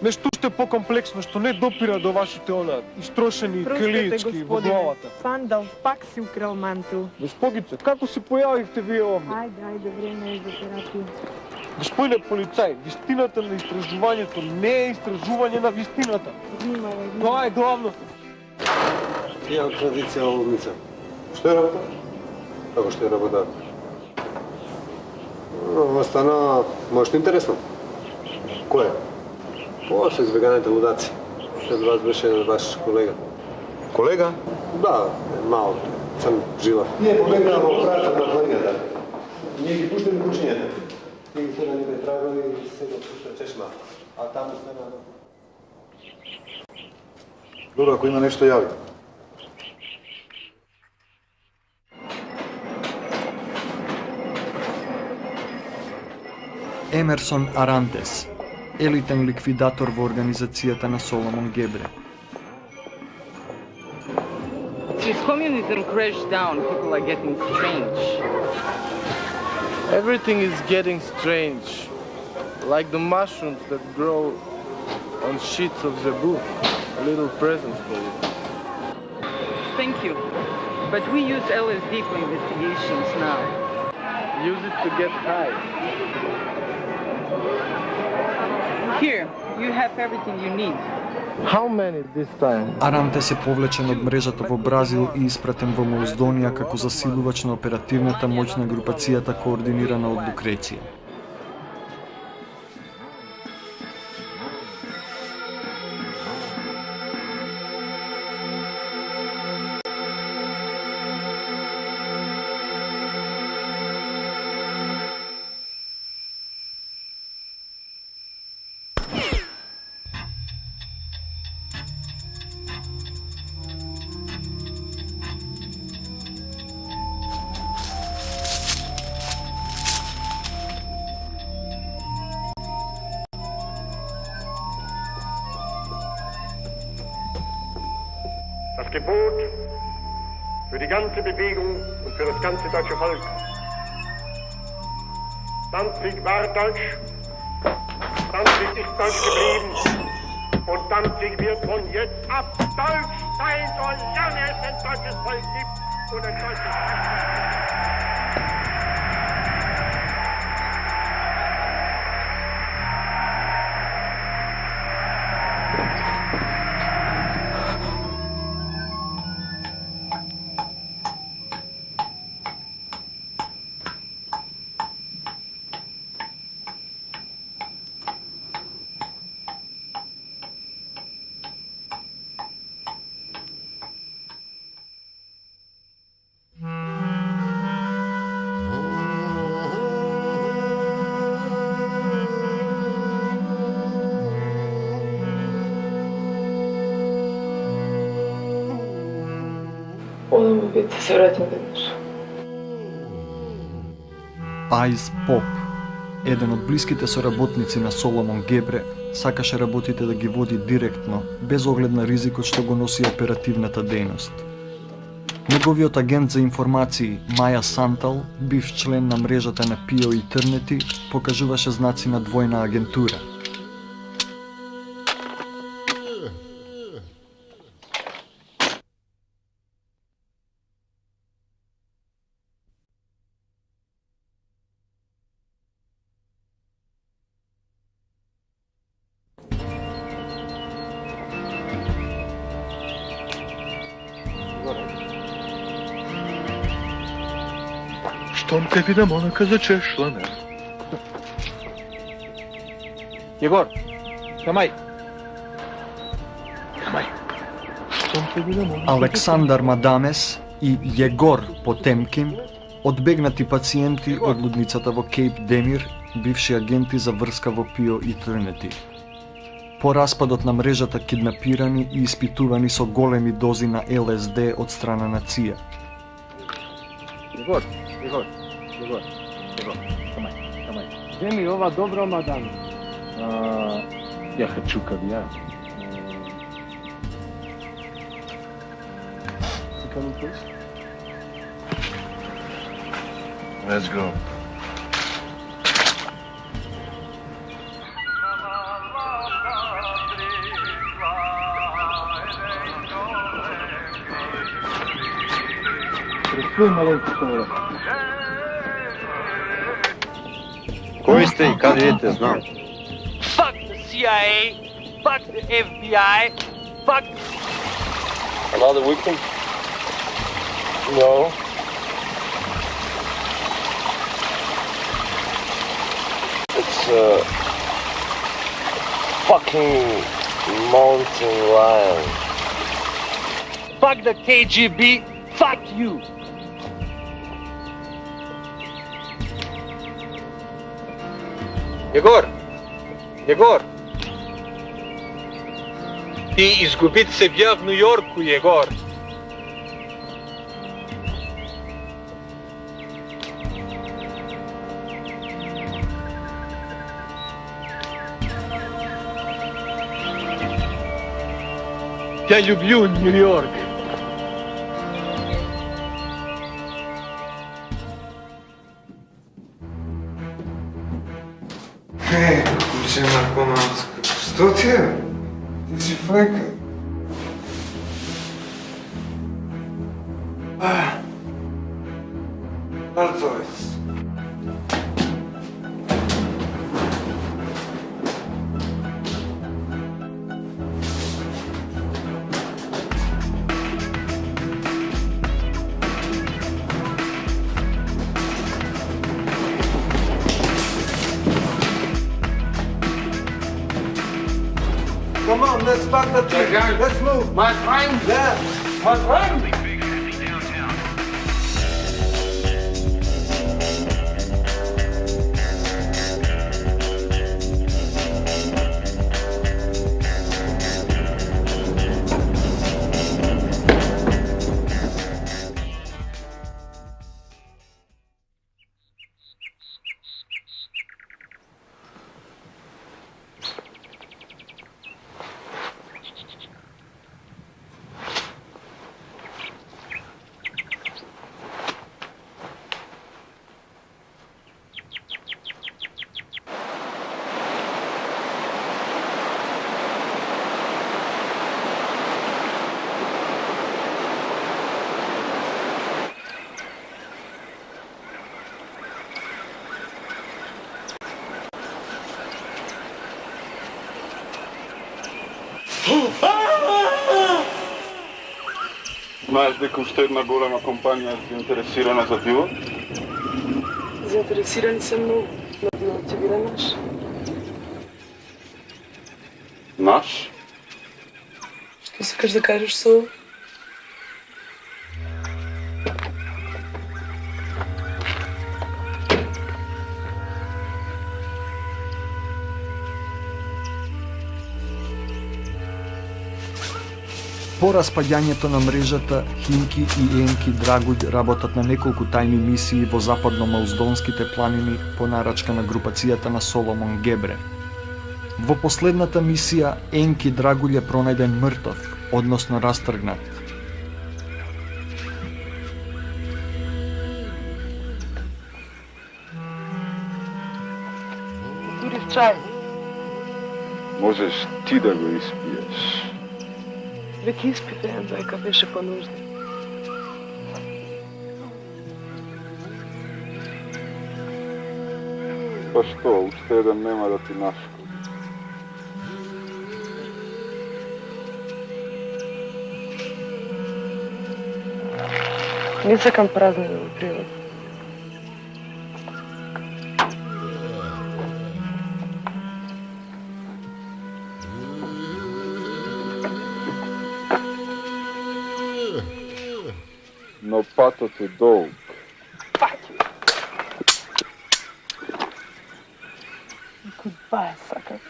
R: Нешто што е покомплексно, што не допира до вашите истрошени келијички во главата.
L: Сандал, пак си украл мантил.
R: Господице, како се појавивте вие овде?
L: Ајде, време е за терапија.
R: Господине полицај, вистината на истражувањето не е истражување на вистината. Тоа е главното.
F: Ја традиција улица. Што е работа? Како што е работа? Ова стана можда интересно. Кој е? После избеганите лудаци. Пред вас беше ваш колега. Колега? Да, мал, црн, жилав. Ние побегнаа во працата на колегата. Ние ги пуштаме кучињата. Ние ги следа некој трагови и сега пушта чешма. А таму стана...
P: Добро, ако има нешто јави.
A: Емерсон Арантес, елитен ликвидатор во организацијата на Соломон Гебре.
N: Since communism crashed down, people are getting strange.
Y: Everything is getting strange, like the mushrooms that grow on sheets of zebu. A little present for you.
N: Thank you. But we use LSD for investigations now.
Y: Use it to get high.
N: Here, you have everything you need.
Y: How many this time?
A: Арантес е повлечен од мрежата во Бразил и испратен во Молдонија како засилувач на оперативната моќ на групацијата координирана од Лукреција.
Z: Das Gebot für die ganze Bewegung und für das ganze deutsche Volk. Danzig war deutsch, Danzig ist deutsch geblieben und Danzig wird von jetzt ab deutsch sein, solange es ein deutsches Volk gibt und ein deutsches Volk.
Q: опет се враќам веднаш.
A: Айс Поп, еден од блиските соработници на Соломон Гебре, сакаше работите да ги води директно, без оглед на ризикот што го носи оперативната дејност. Неговиот агент за информации, Маја Сантал, бив член на мрежата на PO Eternity, покажуваше знаци на двојна агентура.
R: Штом те видам, онака зачешла, не? Егор, камај. Камај. Штом те видам, онака...
A: Александар Мадамес и Јегор Потемкин, одбегнати пациенти од лудницата во Кейп Демир, бивши агенти за врска во PO Eternity. По распадот на мрежата киднапирани и испитувани со големи дози на ЛСД од страна на ЦИА.
R: Егор, камај. Земи ова добро, мадам. Ја хочу кавијар. Come on, please.
X: Let's go.
D: Кои сте и каде идете, знам.
M: Fuck the CIA, fuck the FBI, fuck...
X: Another victim? No. It's a fucking mountain lion.
M: Fuck the KGB, fuck you.
R: Егор! Ти изгубит се бја в Нью-Йорку, Егор! Я люблю Нью-Йорк!
F: Куче наркоманска. Што ти е? Ти си флека. Мртовец.
R: Come on, let's back the tree. Let's move.
M: My friend?
R: Yeah, my friend.
E: Знаеш дека уште една голема компанија е заинтересирана за дилот?
Q: Заинтересирани се многу, но ќе биде наш.
E: Наш?
Q: Што сакаш да кажеш со ова?
A: По распаѓањето на мрежата, Химки и Енки Драгулј работат на неколку тајни мисии во западно-Маздонските планини по нарачка на групацијата на Соломон Гебре. Во последната мисија, Енки Драгулј е пронајден мртов, односно растргнат.
N: Турив чај.
E: Можеш ти да го испиеш.
N: Веќе испипеен дека беше понужда.
E: Па што, уште еден нема да ти нашкоди.
N: Не сакам празнина во природа.
E: Но патот е долг.
N: Goodbye, sucker.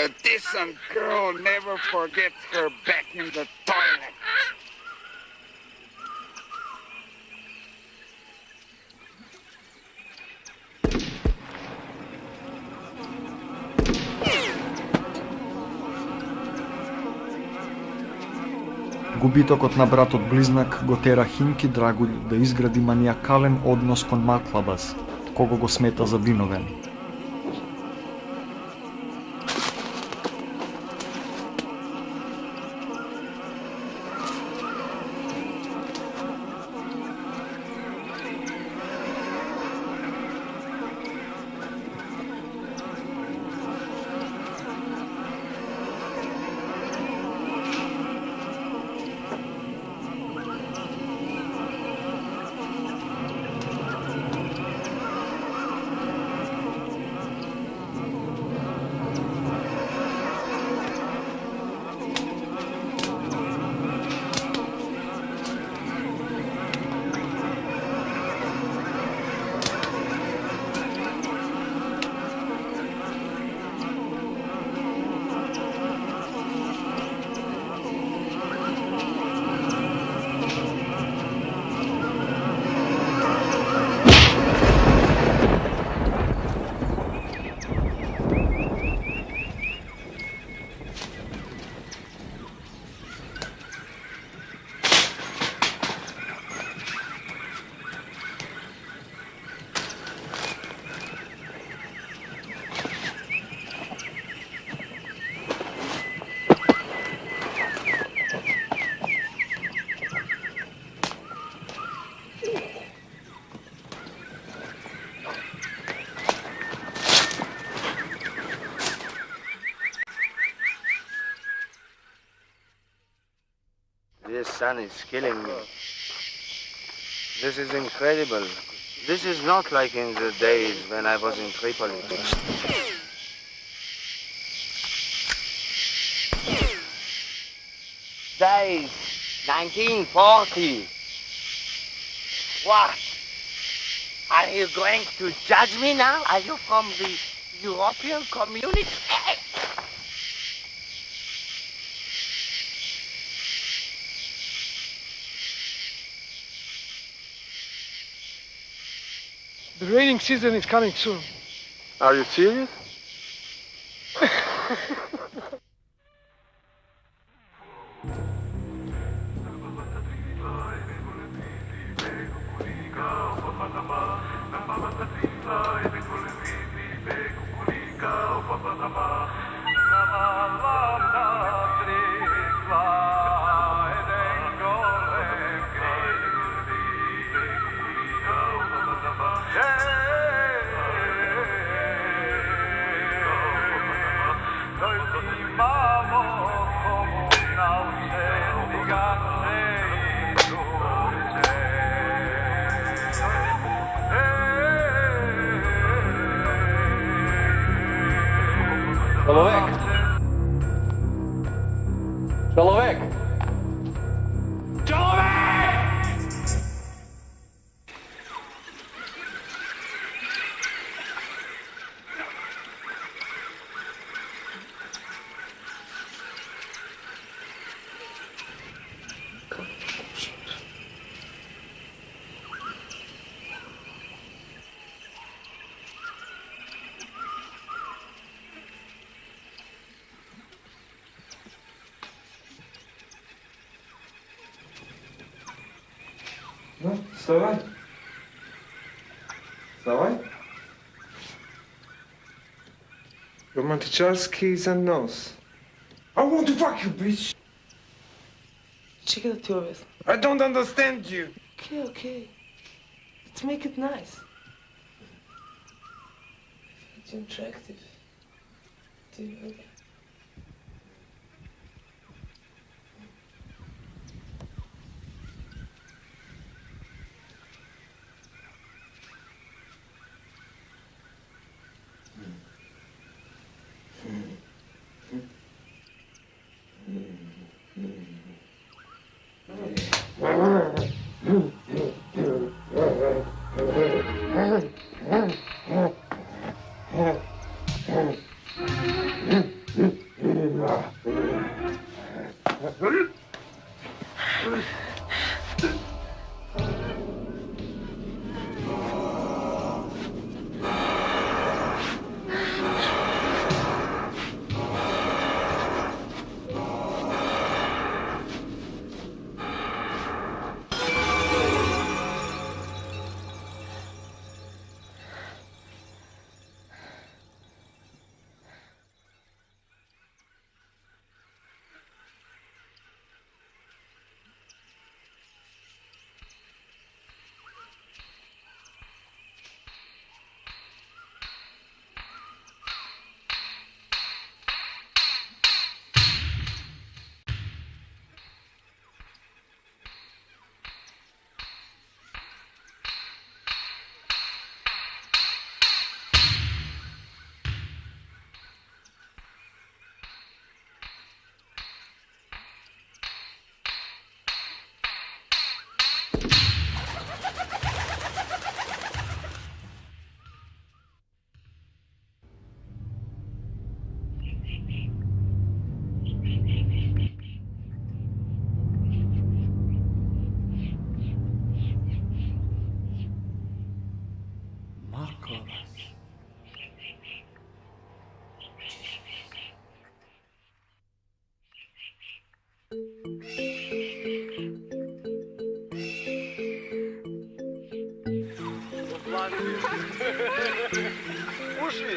B: A decent girl never forgets her back in the toilet.
A: Губитокот на братот близнак го тера Химки Драгулј да изгради маниакален однос кон Маклабас, кого го смета за виновен.
X: This sun is killing me. This is incredible. This is not like in the days when I was in Tripoli.
M: Days, 1940. What? Are you going to judge me now? Are you from the European community?
R: The raining season is coming soon.
E: Are you serious?
F: Человек! Человек! Вставай. Вставай. Романтичарски за нос. I want to fuck you, bitch.
C: Чекай да ти обясня.
F: I don't understand you.
C: Okay, okay. Let's make it nice. It's attractive. Do you know that?
F: Ушли!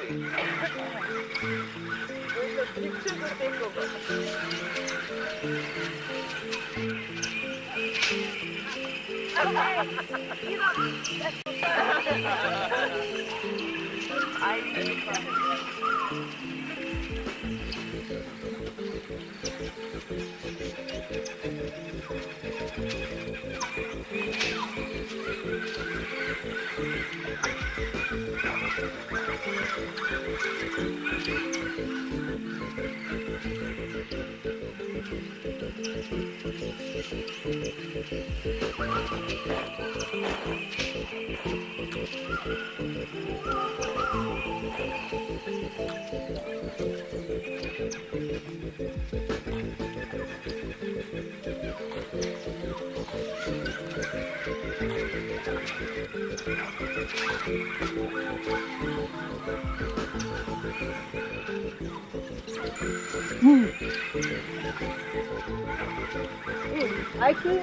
V: Ajde,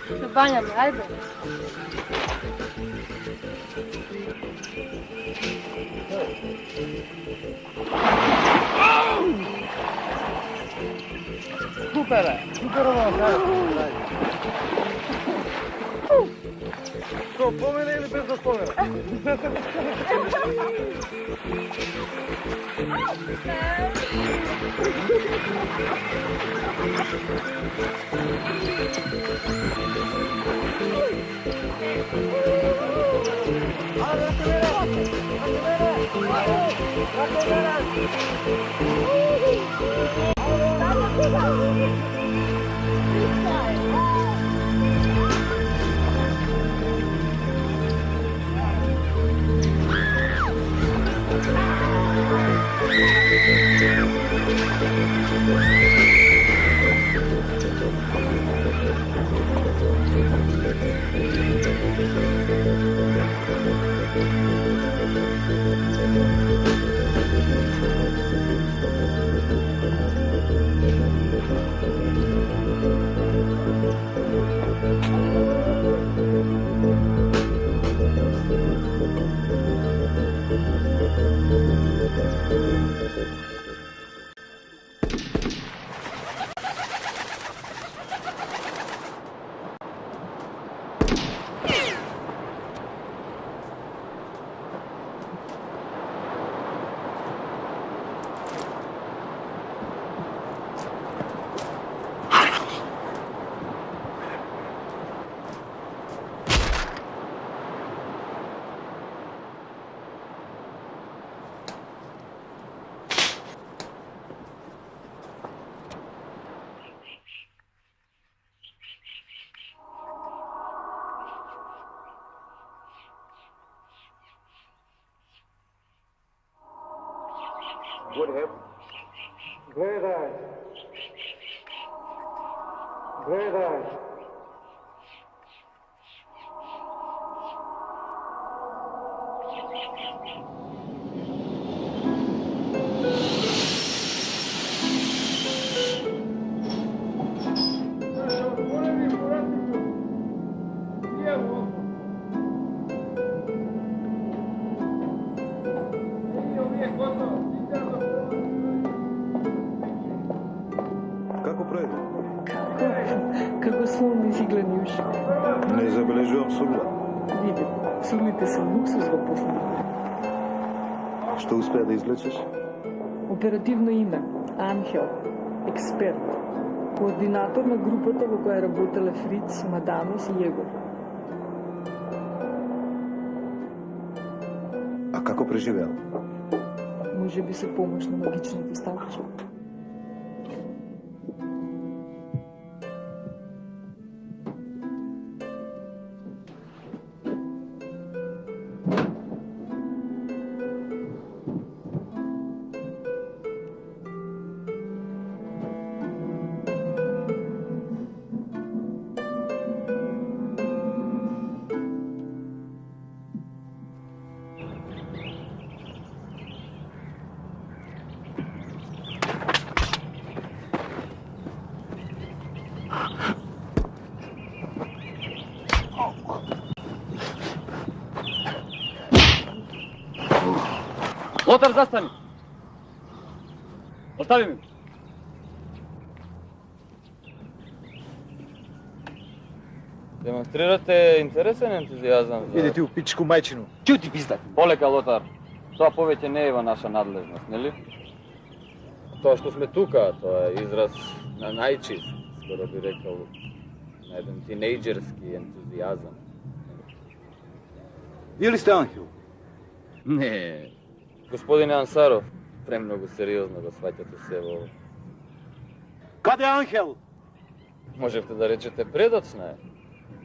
V: se banjamo, ajde.
C: Super je, superovo je. Što, pomene ili bez da spomena?
V: Thank you.
F: What happened?
R: Gledaj. Gledaj.
P: Како прави?
Q: Како слон изиглени уши.
P: Не забележувам сурла.
Q: Види, сурлите се луксус во последно.
P: Што успеа да извлечеш?
Q: Оперативно име Анхел, експерт, координатор на групата во која работеле Фриц, Мадамес и Јегор.
P: А како преживеал?
Q: Може би се помош на магичните ставчи.
G: Лотар, застани! Остави ми! Демонстрирате интересен ентузијазам за...
F: Иди ти у пичку мајчину.
G: Чути пиздат! Полека, Лотар. Тоа повеќе не е во наша надлежност, нели? Тоа што сме тука, тоа е израз на најчист, скоро би рекал, на еден тинејџерски ентузијазам.
F: Вие ли сте Анхел?
G: Не, господине Ансаров, премногу сериозно го сваќате се во...
F: Каде е Анхел?
G: Можевте да речете предоцна е.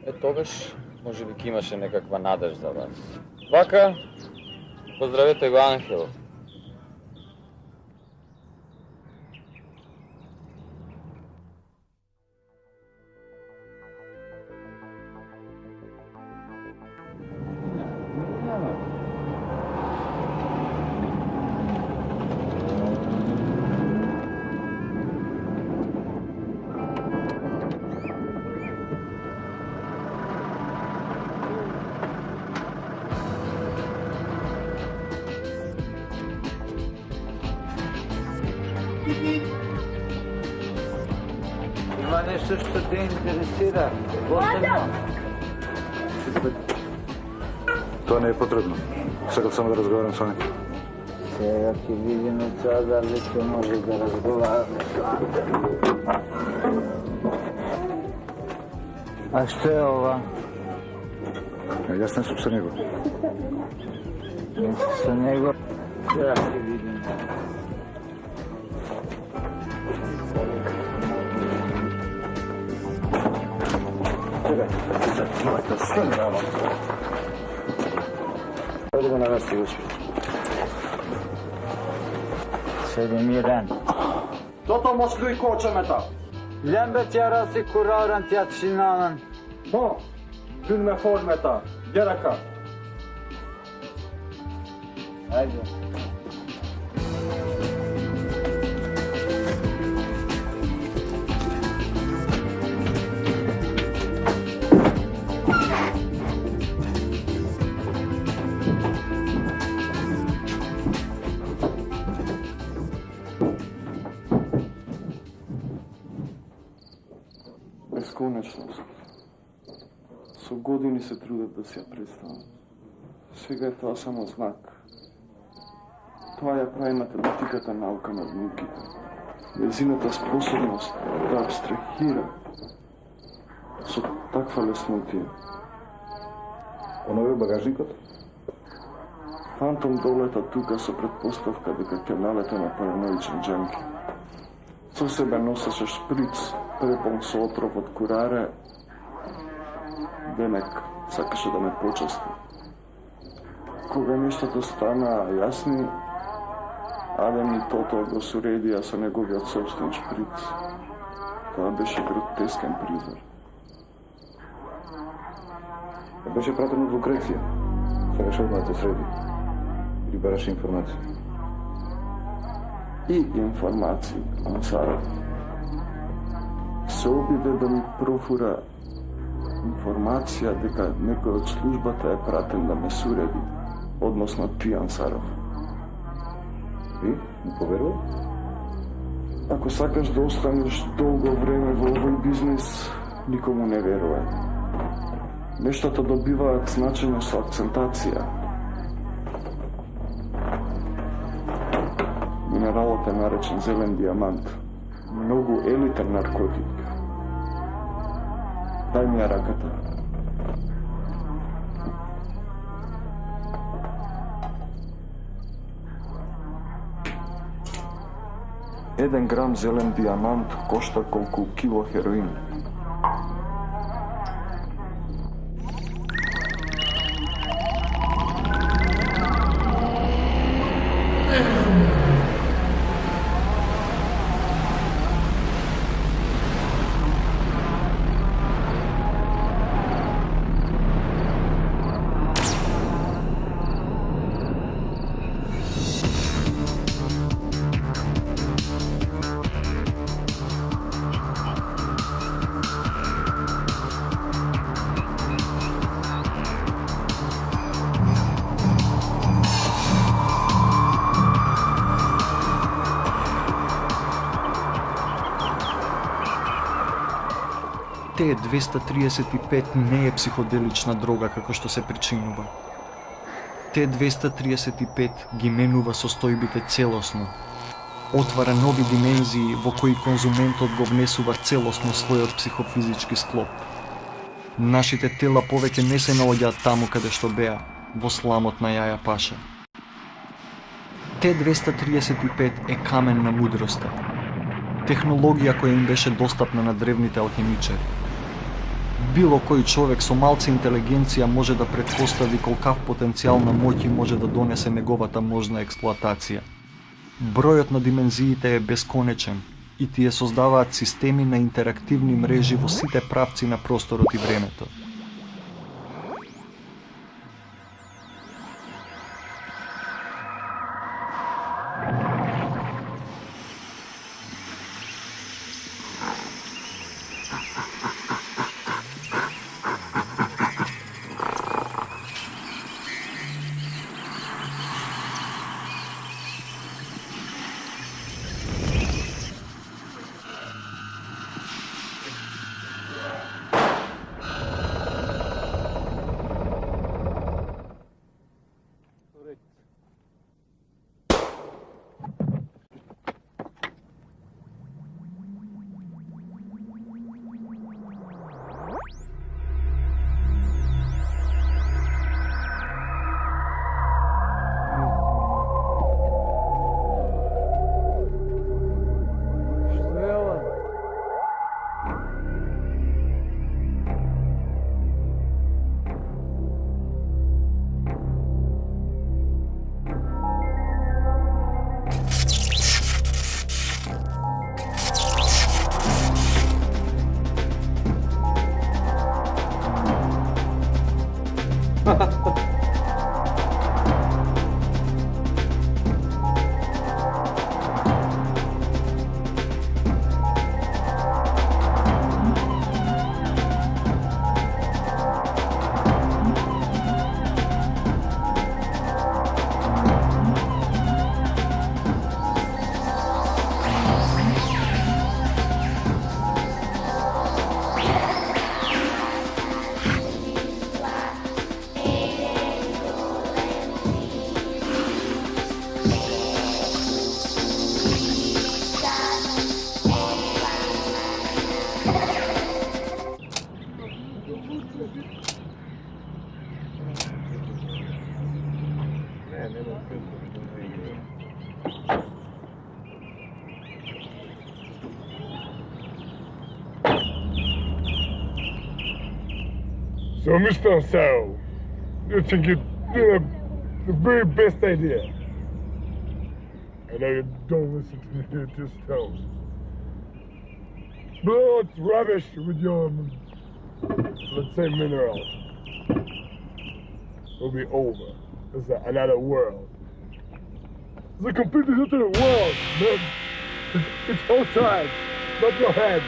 G: Е, тогаш, може би ќе имаше некаква надеж за вас. Вака, поздравете го Анхел.
O: Има нещо, що те интересира.
P: Тоа не е потребно. Сакав само да разговарам со него.
O: Сега ќе видиме тоа дали ќе може да разговараме со А што е ова?
P: Јас не сум со него.
O: Не сум со него? Сега ќе видиме.
P: Хайде на нас ти успех.
O: Седи мирен.
F: Тото мослу и кочемета.
O: Лембет ярасы кураран тјатшинанан.
F: Бо, дунме формета. Герака.
O: Хайде.
A: бесконечност. Со години се трудат да си ја представам. Сега е тоа само знак. Тоа ја прави математиката наука над науките. Незината способност да абстрахира со таква леснотија.
P: Оној е багажникот?
A: Фантом долета тука со предпоставка дека ќе налета на параноичен джанки. Со себе носеше шприц, препон со отров од кураре, денек сакаше да ме почасти. Кога нештото стана јасни, Адем и Тото го суредија со неговиот собствен шприц. Тоа беше гротескен призор.
P: Беше пратен од Лукреција. Сакаше одма да те среди. Или бараше информација.
A: И информации, Ансаров. Се обиде да ми профура информација дека некој од службата е пратен да ме суреди, односно ти, Ансаров.
P: И? Не поверува?
A: Ако сакаш да останеш долго време во овој бизнис, никому не верувај. Нештата добиваат значење со акцентација. Минералот е наречен зелен диамант. Многу елитен наркотик. Дај ми ја раката. Еден грам зелен диамант кошта колку кило хероин. Т-235 не е психоделична дрога како што се причинува. Т-235 ги менува состојбите целосно. Отвара нови димензии во кои конзументот го внесува целосно својот психофизички склоп. Нашите тела повеќе не се наоѓаат таму каде што беа, во сламот на јаја паша. Т-235 е камен на мудроста. Технологија која им беше достапна на древните алхемичари. Било кој човек со малце интелигенција може да претпостави колкав потенцијал на моќи може да донесе неговата можна експлоатација. Бројот на димензиите е бесконечен и тие создаваат системи на интерактивни мрежи во сите правци на просторот и времето.
Z: So, Mr. Ansaro, you think you did the very best idea. I know you don't listen to me at this tone. Blow out rubbish with your, let's say, minerals. It'll be over. It's another world. It's a completely different world, man. It's outside, not your head.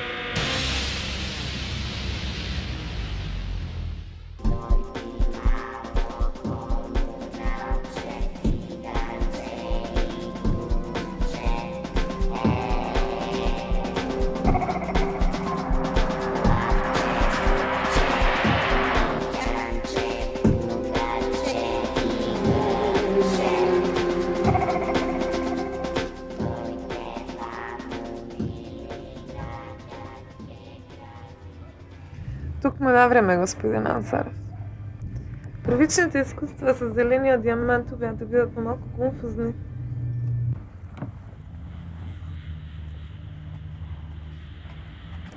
H: Токму на време, господин Ансаров. Првичните искуства со зелениот диамант беа да бидат помалку конфузни.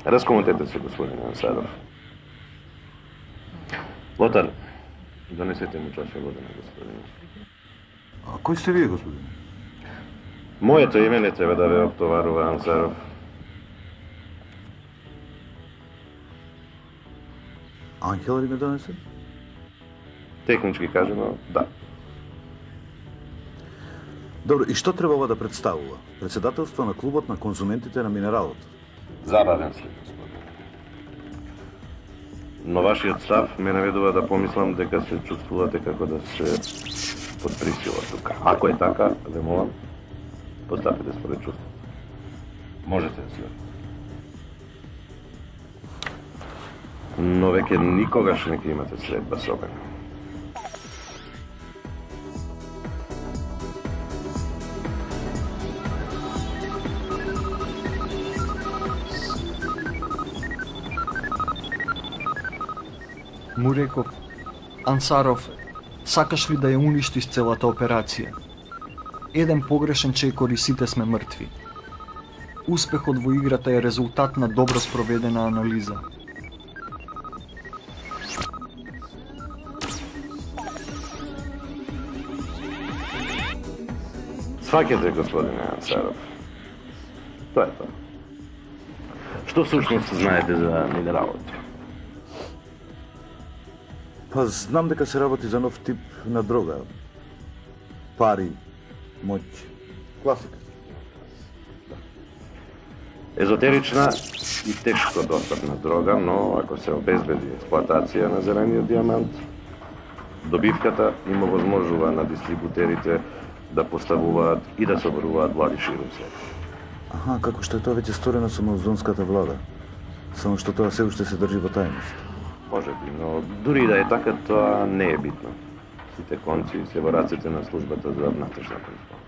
I: Разкомотете се, господин Ансаров. Лотар, донесете му чаша вода на господин.
P: А кој сте вие, господин?
I: Моето име не треба да ве обтоварува, Ансаров.
P: Ангел ли ме донесе?
I: Технички кажемо, да.
P: Добро, и што треба ова да представува? Председателство на клубот на конзументите на минералот.
I: Забавен сте, господин. Но вашиот став ме наведува да помислам дека се чувствувате како да се под присила тука. Ако е така, ве молам, постапите според чувство. Можете да се. Но веќе никогаш не ќе имате средба со мене.
A: Му реков, Ансаров, сакаш ли да ја уништиш целата операција? Еден погрешен чекор и сите сме мртви. Успехот во играта е резултат на добро спроведена анализа.
I: Сваќате, господине Ансаров. Тоа е тоа. Што всушност знаете за минералот?
P: Па знам дека се работи за нов тип на дрога. Пари, моќ, класика.
I: Езотерична и тешко достапна дрога, но ако се обезбеди експлоатација на зелениот диамант, добивката им овозможува на дистрибутерите да поставуваат и да соборуваат влади ширум свет.
P: Аха, како што е тоа веќе сторено со маузонската влада. Само што тоа се уште се држи во тајност.
I: Може би, но дури да е така, тоа не е битно. Сите конци се во рацете на службата за внатрешна контрола.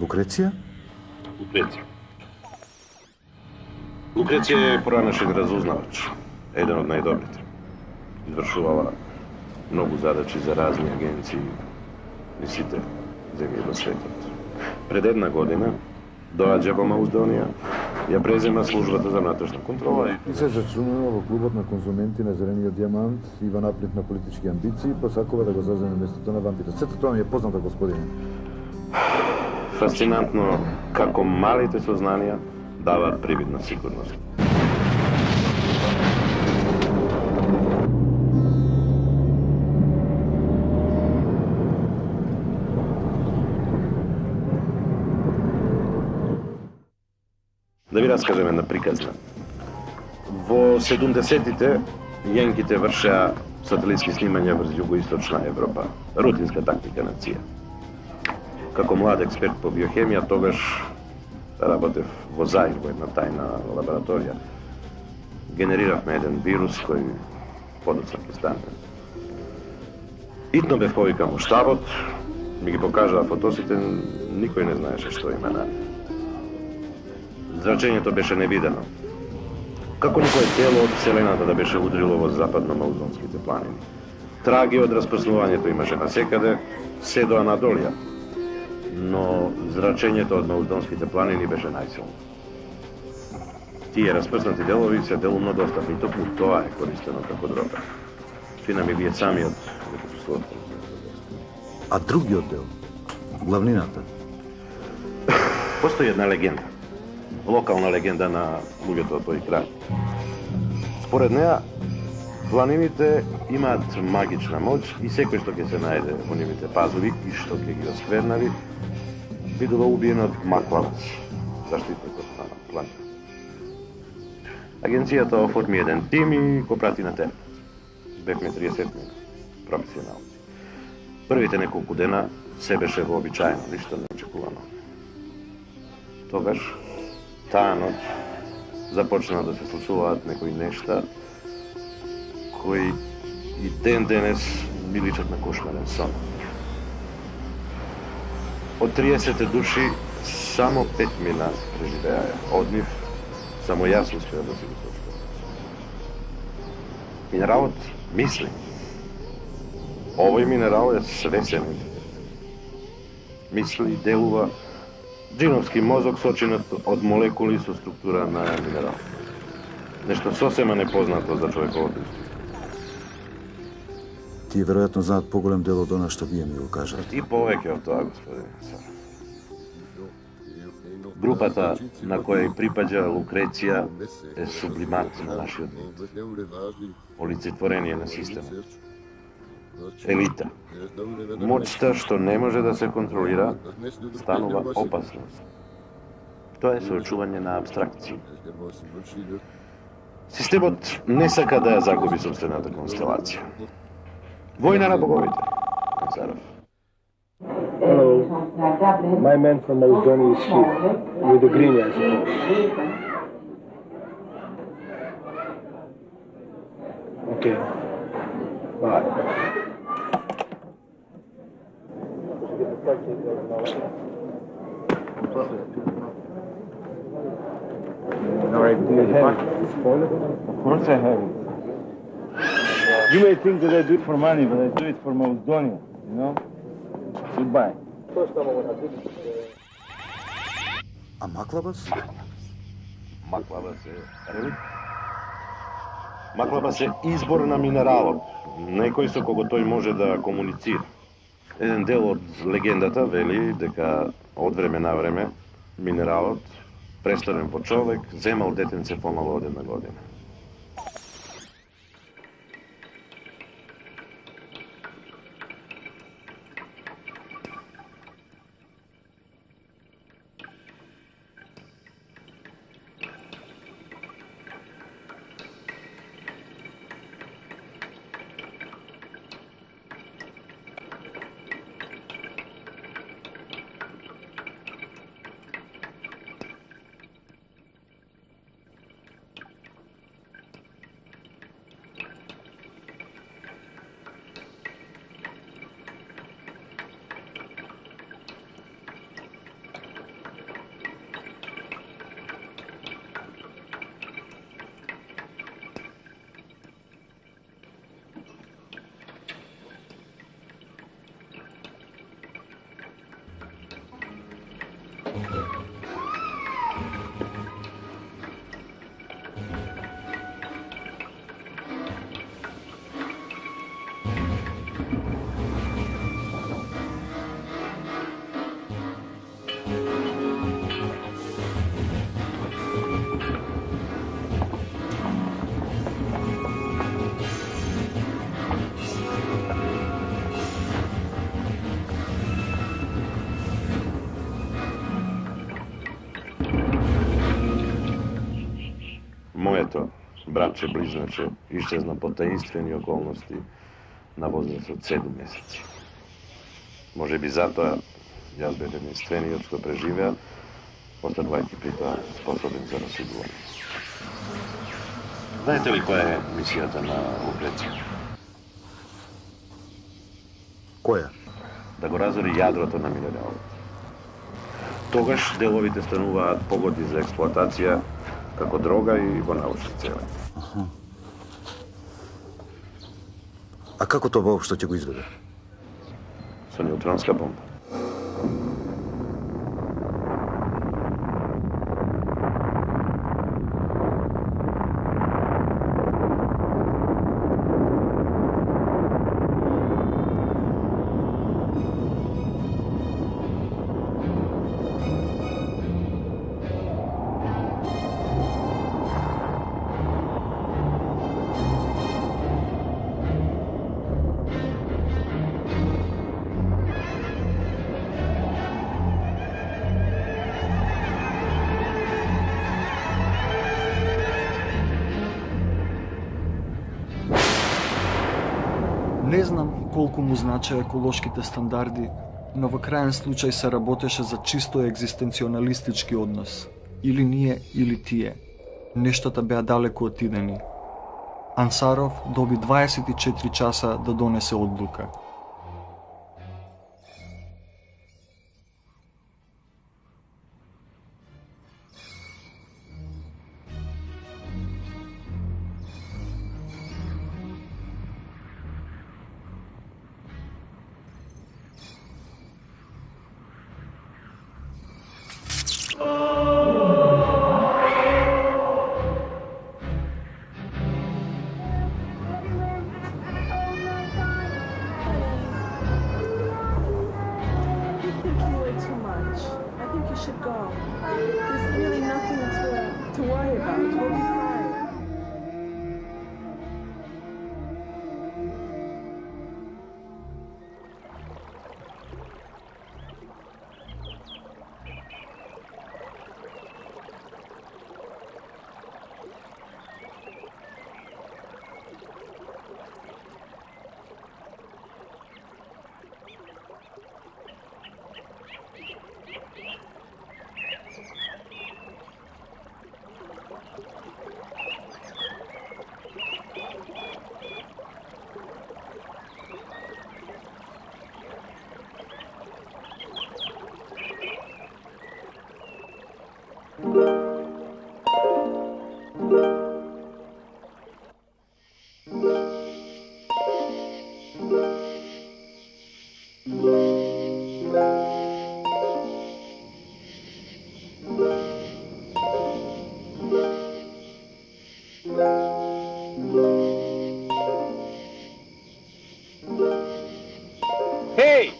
P: Лукреција?
I: Лукреција. Лукреција е поранешен разузнавач, еден од најдобрите. Извршувала многу задачи за разни агенции и сите земји во светот. Пред една година доаѓа во Маузонија, ја презема службата за внатрешна контрола
P: и се зачленува во клубот на конзументи на зелениот диамант и во наплив на политички амбиции, посакува да го заземе местото на вампирот. Сето тоа ми е познато, господине.
I: Фасцинантно како малите сознанија даваат привидна сигурност. Да ви раскажем една приказна. Во 70-тите јенките вршеа сателитски снимања врз југоисточна Европа. Рутинска тактика на ЦИА. Како млад експерт по биохемија, тогаш работев во ЗАИ, во една тајна лабораторија. Генериравме еден вирус кој подоцна ќе стане. Итно бев повикан во штабот, ми ги покажаа фотосите, никој не знаеше што има на. Зрачењето беше невидено. Како никое тело од Вселената да беше удрило во западно-маузонските планини. Траги од распрснувањето имаше насекаде, се до Анадолија. Но зрачењето од маузонските планини беше најсилно. Тие распрснати делови се делумно достапни, токму тоа е користено како дрога. Фина ми вие самиот дека се слушате.
P: А другиот дел, главнината?
I: Постои една легенда. Локална легенда на луѓето од тој крај. Според неа, планините имаат магична моќ и секој што ќе се најде во нивните пазури и што ќе ги осквернави, бидува убиен од Маклавас, заштитникот на планината. Агенцијата оформи еден тим и го прати на терен. Бевме 30 професионалци. Првите неколку дена се беше вообичаено, ништо неочекувано. Тогаш, таа ноќ, започна да се случуваат некои нешта кои и ден денес ми личат на кошмарен сон. Од 30 души само 5 мина преживеаја. Од нив само јас успеа да се го сочувам. Минералот мисли. Овој минерал е свесен ентитет. Мисли и делува джиновски мозок сочинат од молекули со структура на минерал. Нешто сосема непознато за човековото искуство.
P: Тие веројатно знаат поголем дел од она што вие ми го кажете.
I: И повеќе од тоа, господин Саров. Групата на која и припаѓа Лукреција е сублимат на нашиот вид. Олицетворение на системот. Елита. Моќта што не може да се контролира, станува опасност. Тоа е соочување на абстракција. Системот не сака да ја загуби собствената констелација. Војна на боговите, Канцаров.
R: Hello. My man from Macedonia is here. With the green, I suppose. Okay. Bye. Alright, do you have it? Of course I have it. You may think that I do it for money, but I do it for Macedonia, you know? Goodbye.
P: А Маклавас?
I: Маклавас е реликт. Маклавас е избор на минералот, некој со кого тој може да комуницира. Еден дел од легендата вели дека од време на време минералот, престарен по човек, земал детенце помало од една година. Моето братче близначе исчезна по таинствени околности на возраст од 7 месеци. Може би затоа јас бев единствениот што преживеа, останувајќи при тоа способен за расудување. Знаете ли која е мисијата на Лукреција?
P: Која?
I: Да го разори јадрото на минералот. Тогаш деловите стануваат погодни за експлоатација како дрога и во научни цели.
P: А како тоа воопшто ќе го изведе?
I: Со неутронска бомба.
A: Не знам колку му значи еколошките стандарди, но во краен случај се работеше за чисто екзистенционалистички однос. Или ние, или тие. Нештата беа далеку отидени. Ансаров доби 24 часа да донесе одлука.
R: Hey!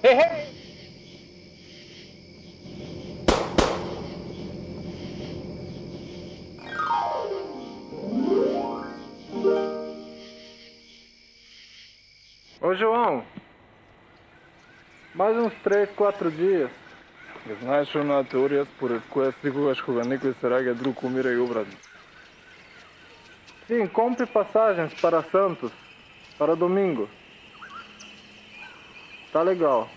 R: Hey, hey!
Y: Ô João, mais uns 3-4 dias.
R: Знаеш она теорија според која секогаш кога некој се раѓа друг умира и обратно?
Y: Sim, compre passagens para Santos, para domingo. Tá legal.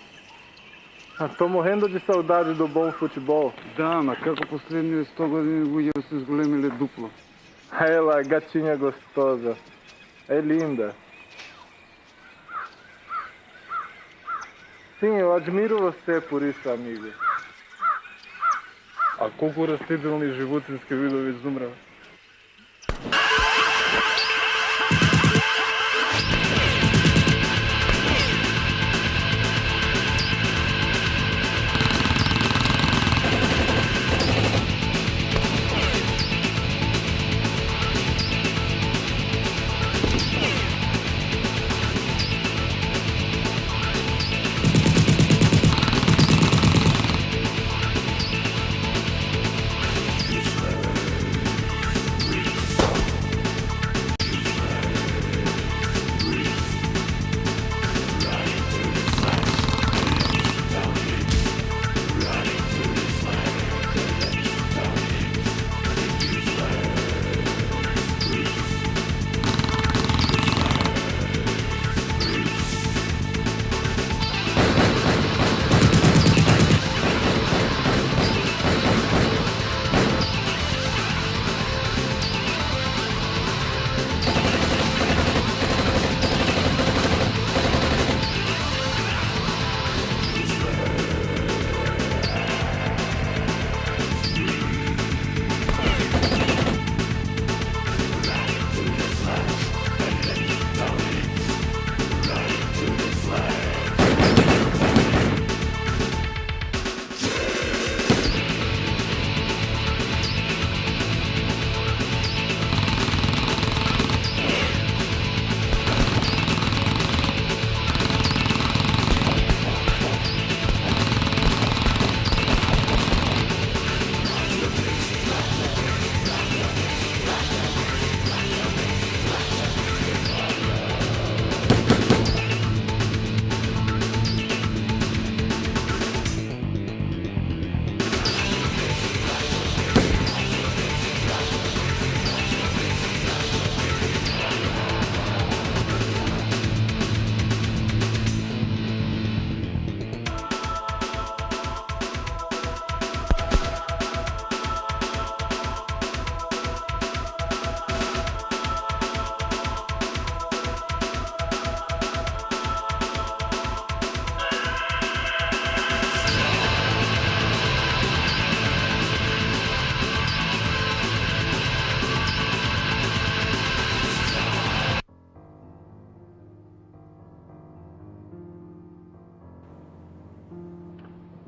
Y: Tô morrendo de saudade do bom futebol.
B: Да, ама како последните 100 години луѓе се зголемиле дупло.
Y: Ela, gatinha gostosa. É linda. Sim, eu admiro você por isso, amigo.
R: А колку растителни животински видови изумраа?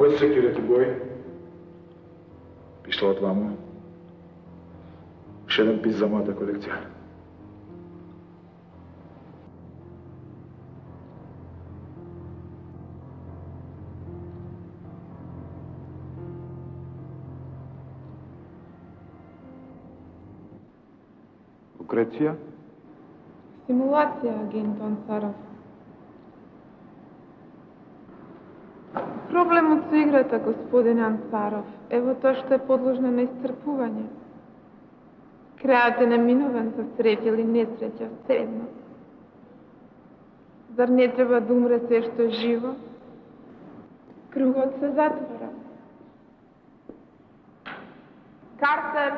P: What's security boy? Пиштолот вамо. Уште еден пис за мојата колекција. Лукреција?
H: Симулација, агент Ансаров. Проблемот со играта, господин Ансаров, е во тоа што е подложна на исцрпување. Крајот е неминовен за среќа или несреќа, седно. Зар не треба да умре се што е живо? Кругот се затвора. Картер!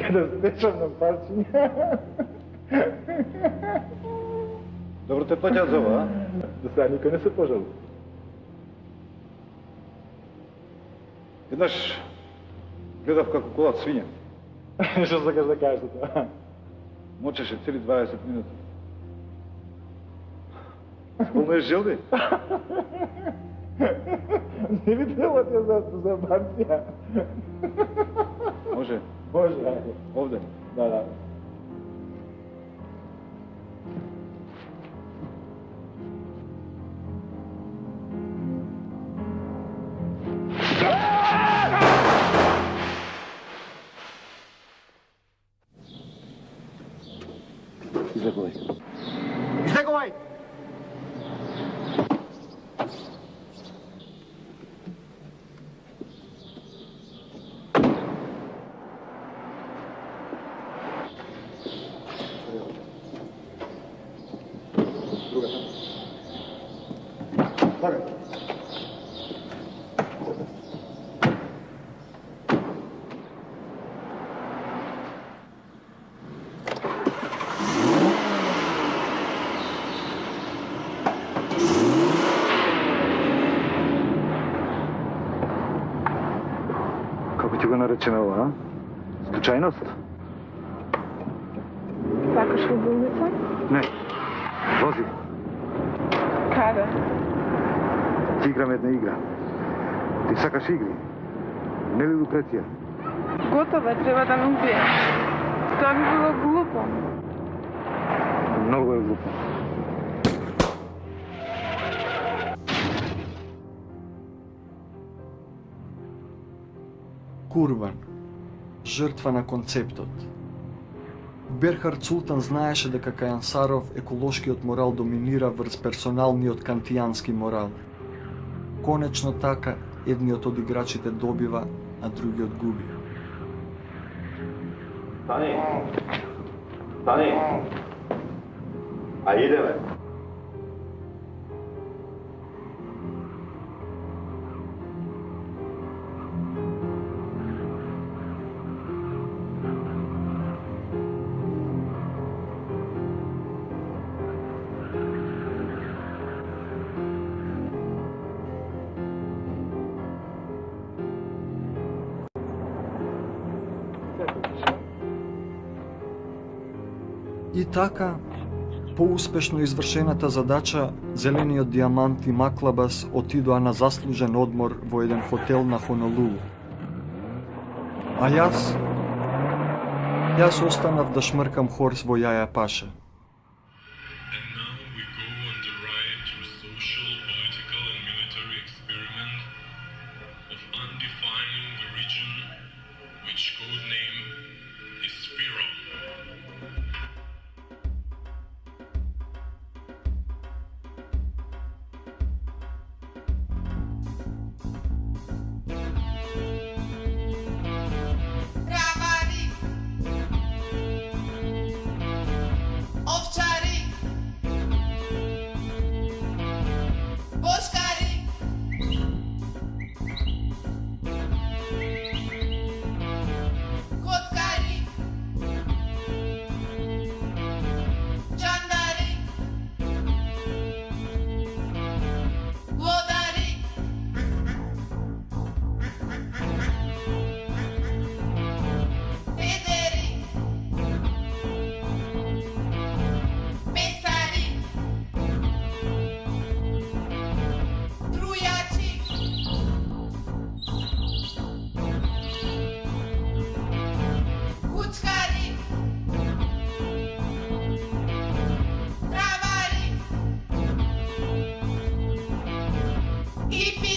P: Kada stečam na parčinja. Dobro te plaćat za ovo, a? Do sada niko ne se požalu. Jednaš, gledав kako kolат svinja. Što sakaš da kažeš to? Močеше цели 20 минути. Спомнеш желби? Не би trebalo ti za bancija. Može? Može, ajde. Ovde? Da, da.
J: Избегувай.
P: Избегувай! Kako ti ga narečeme ovo, a? Slučajnost?
H: Сакаш ли болница?
P: Не. Вози.
H: Каде?
P: Ти играм една игра. Ти сакаш игри. Не ли Лукреција?
H: Готово е, треба да ме убиеш. Тоа би било глупо.
P: Много е глупо.
A: Курбан, жртва на концептот. Берхард Султан знаеше дека кај Ансаров еколошкиот морал доминира врз персоналниот кантијански морал. Конечно така, едниот од играчите добива, а другиот губи.
I: Стани! Стани! А идеме!
A: И така, поуспешно извршената задача, Зелениот диамант и Маклабас отидоа на заслужен одмор во еден хотел на Хонолулу. А јас останав да шмркам хорс во јаја паша.
K: hippie.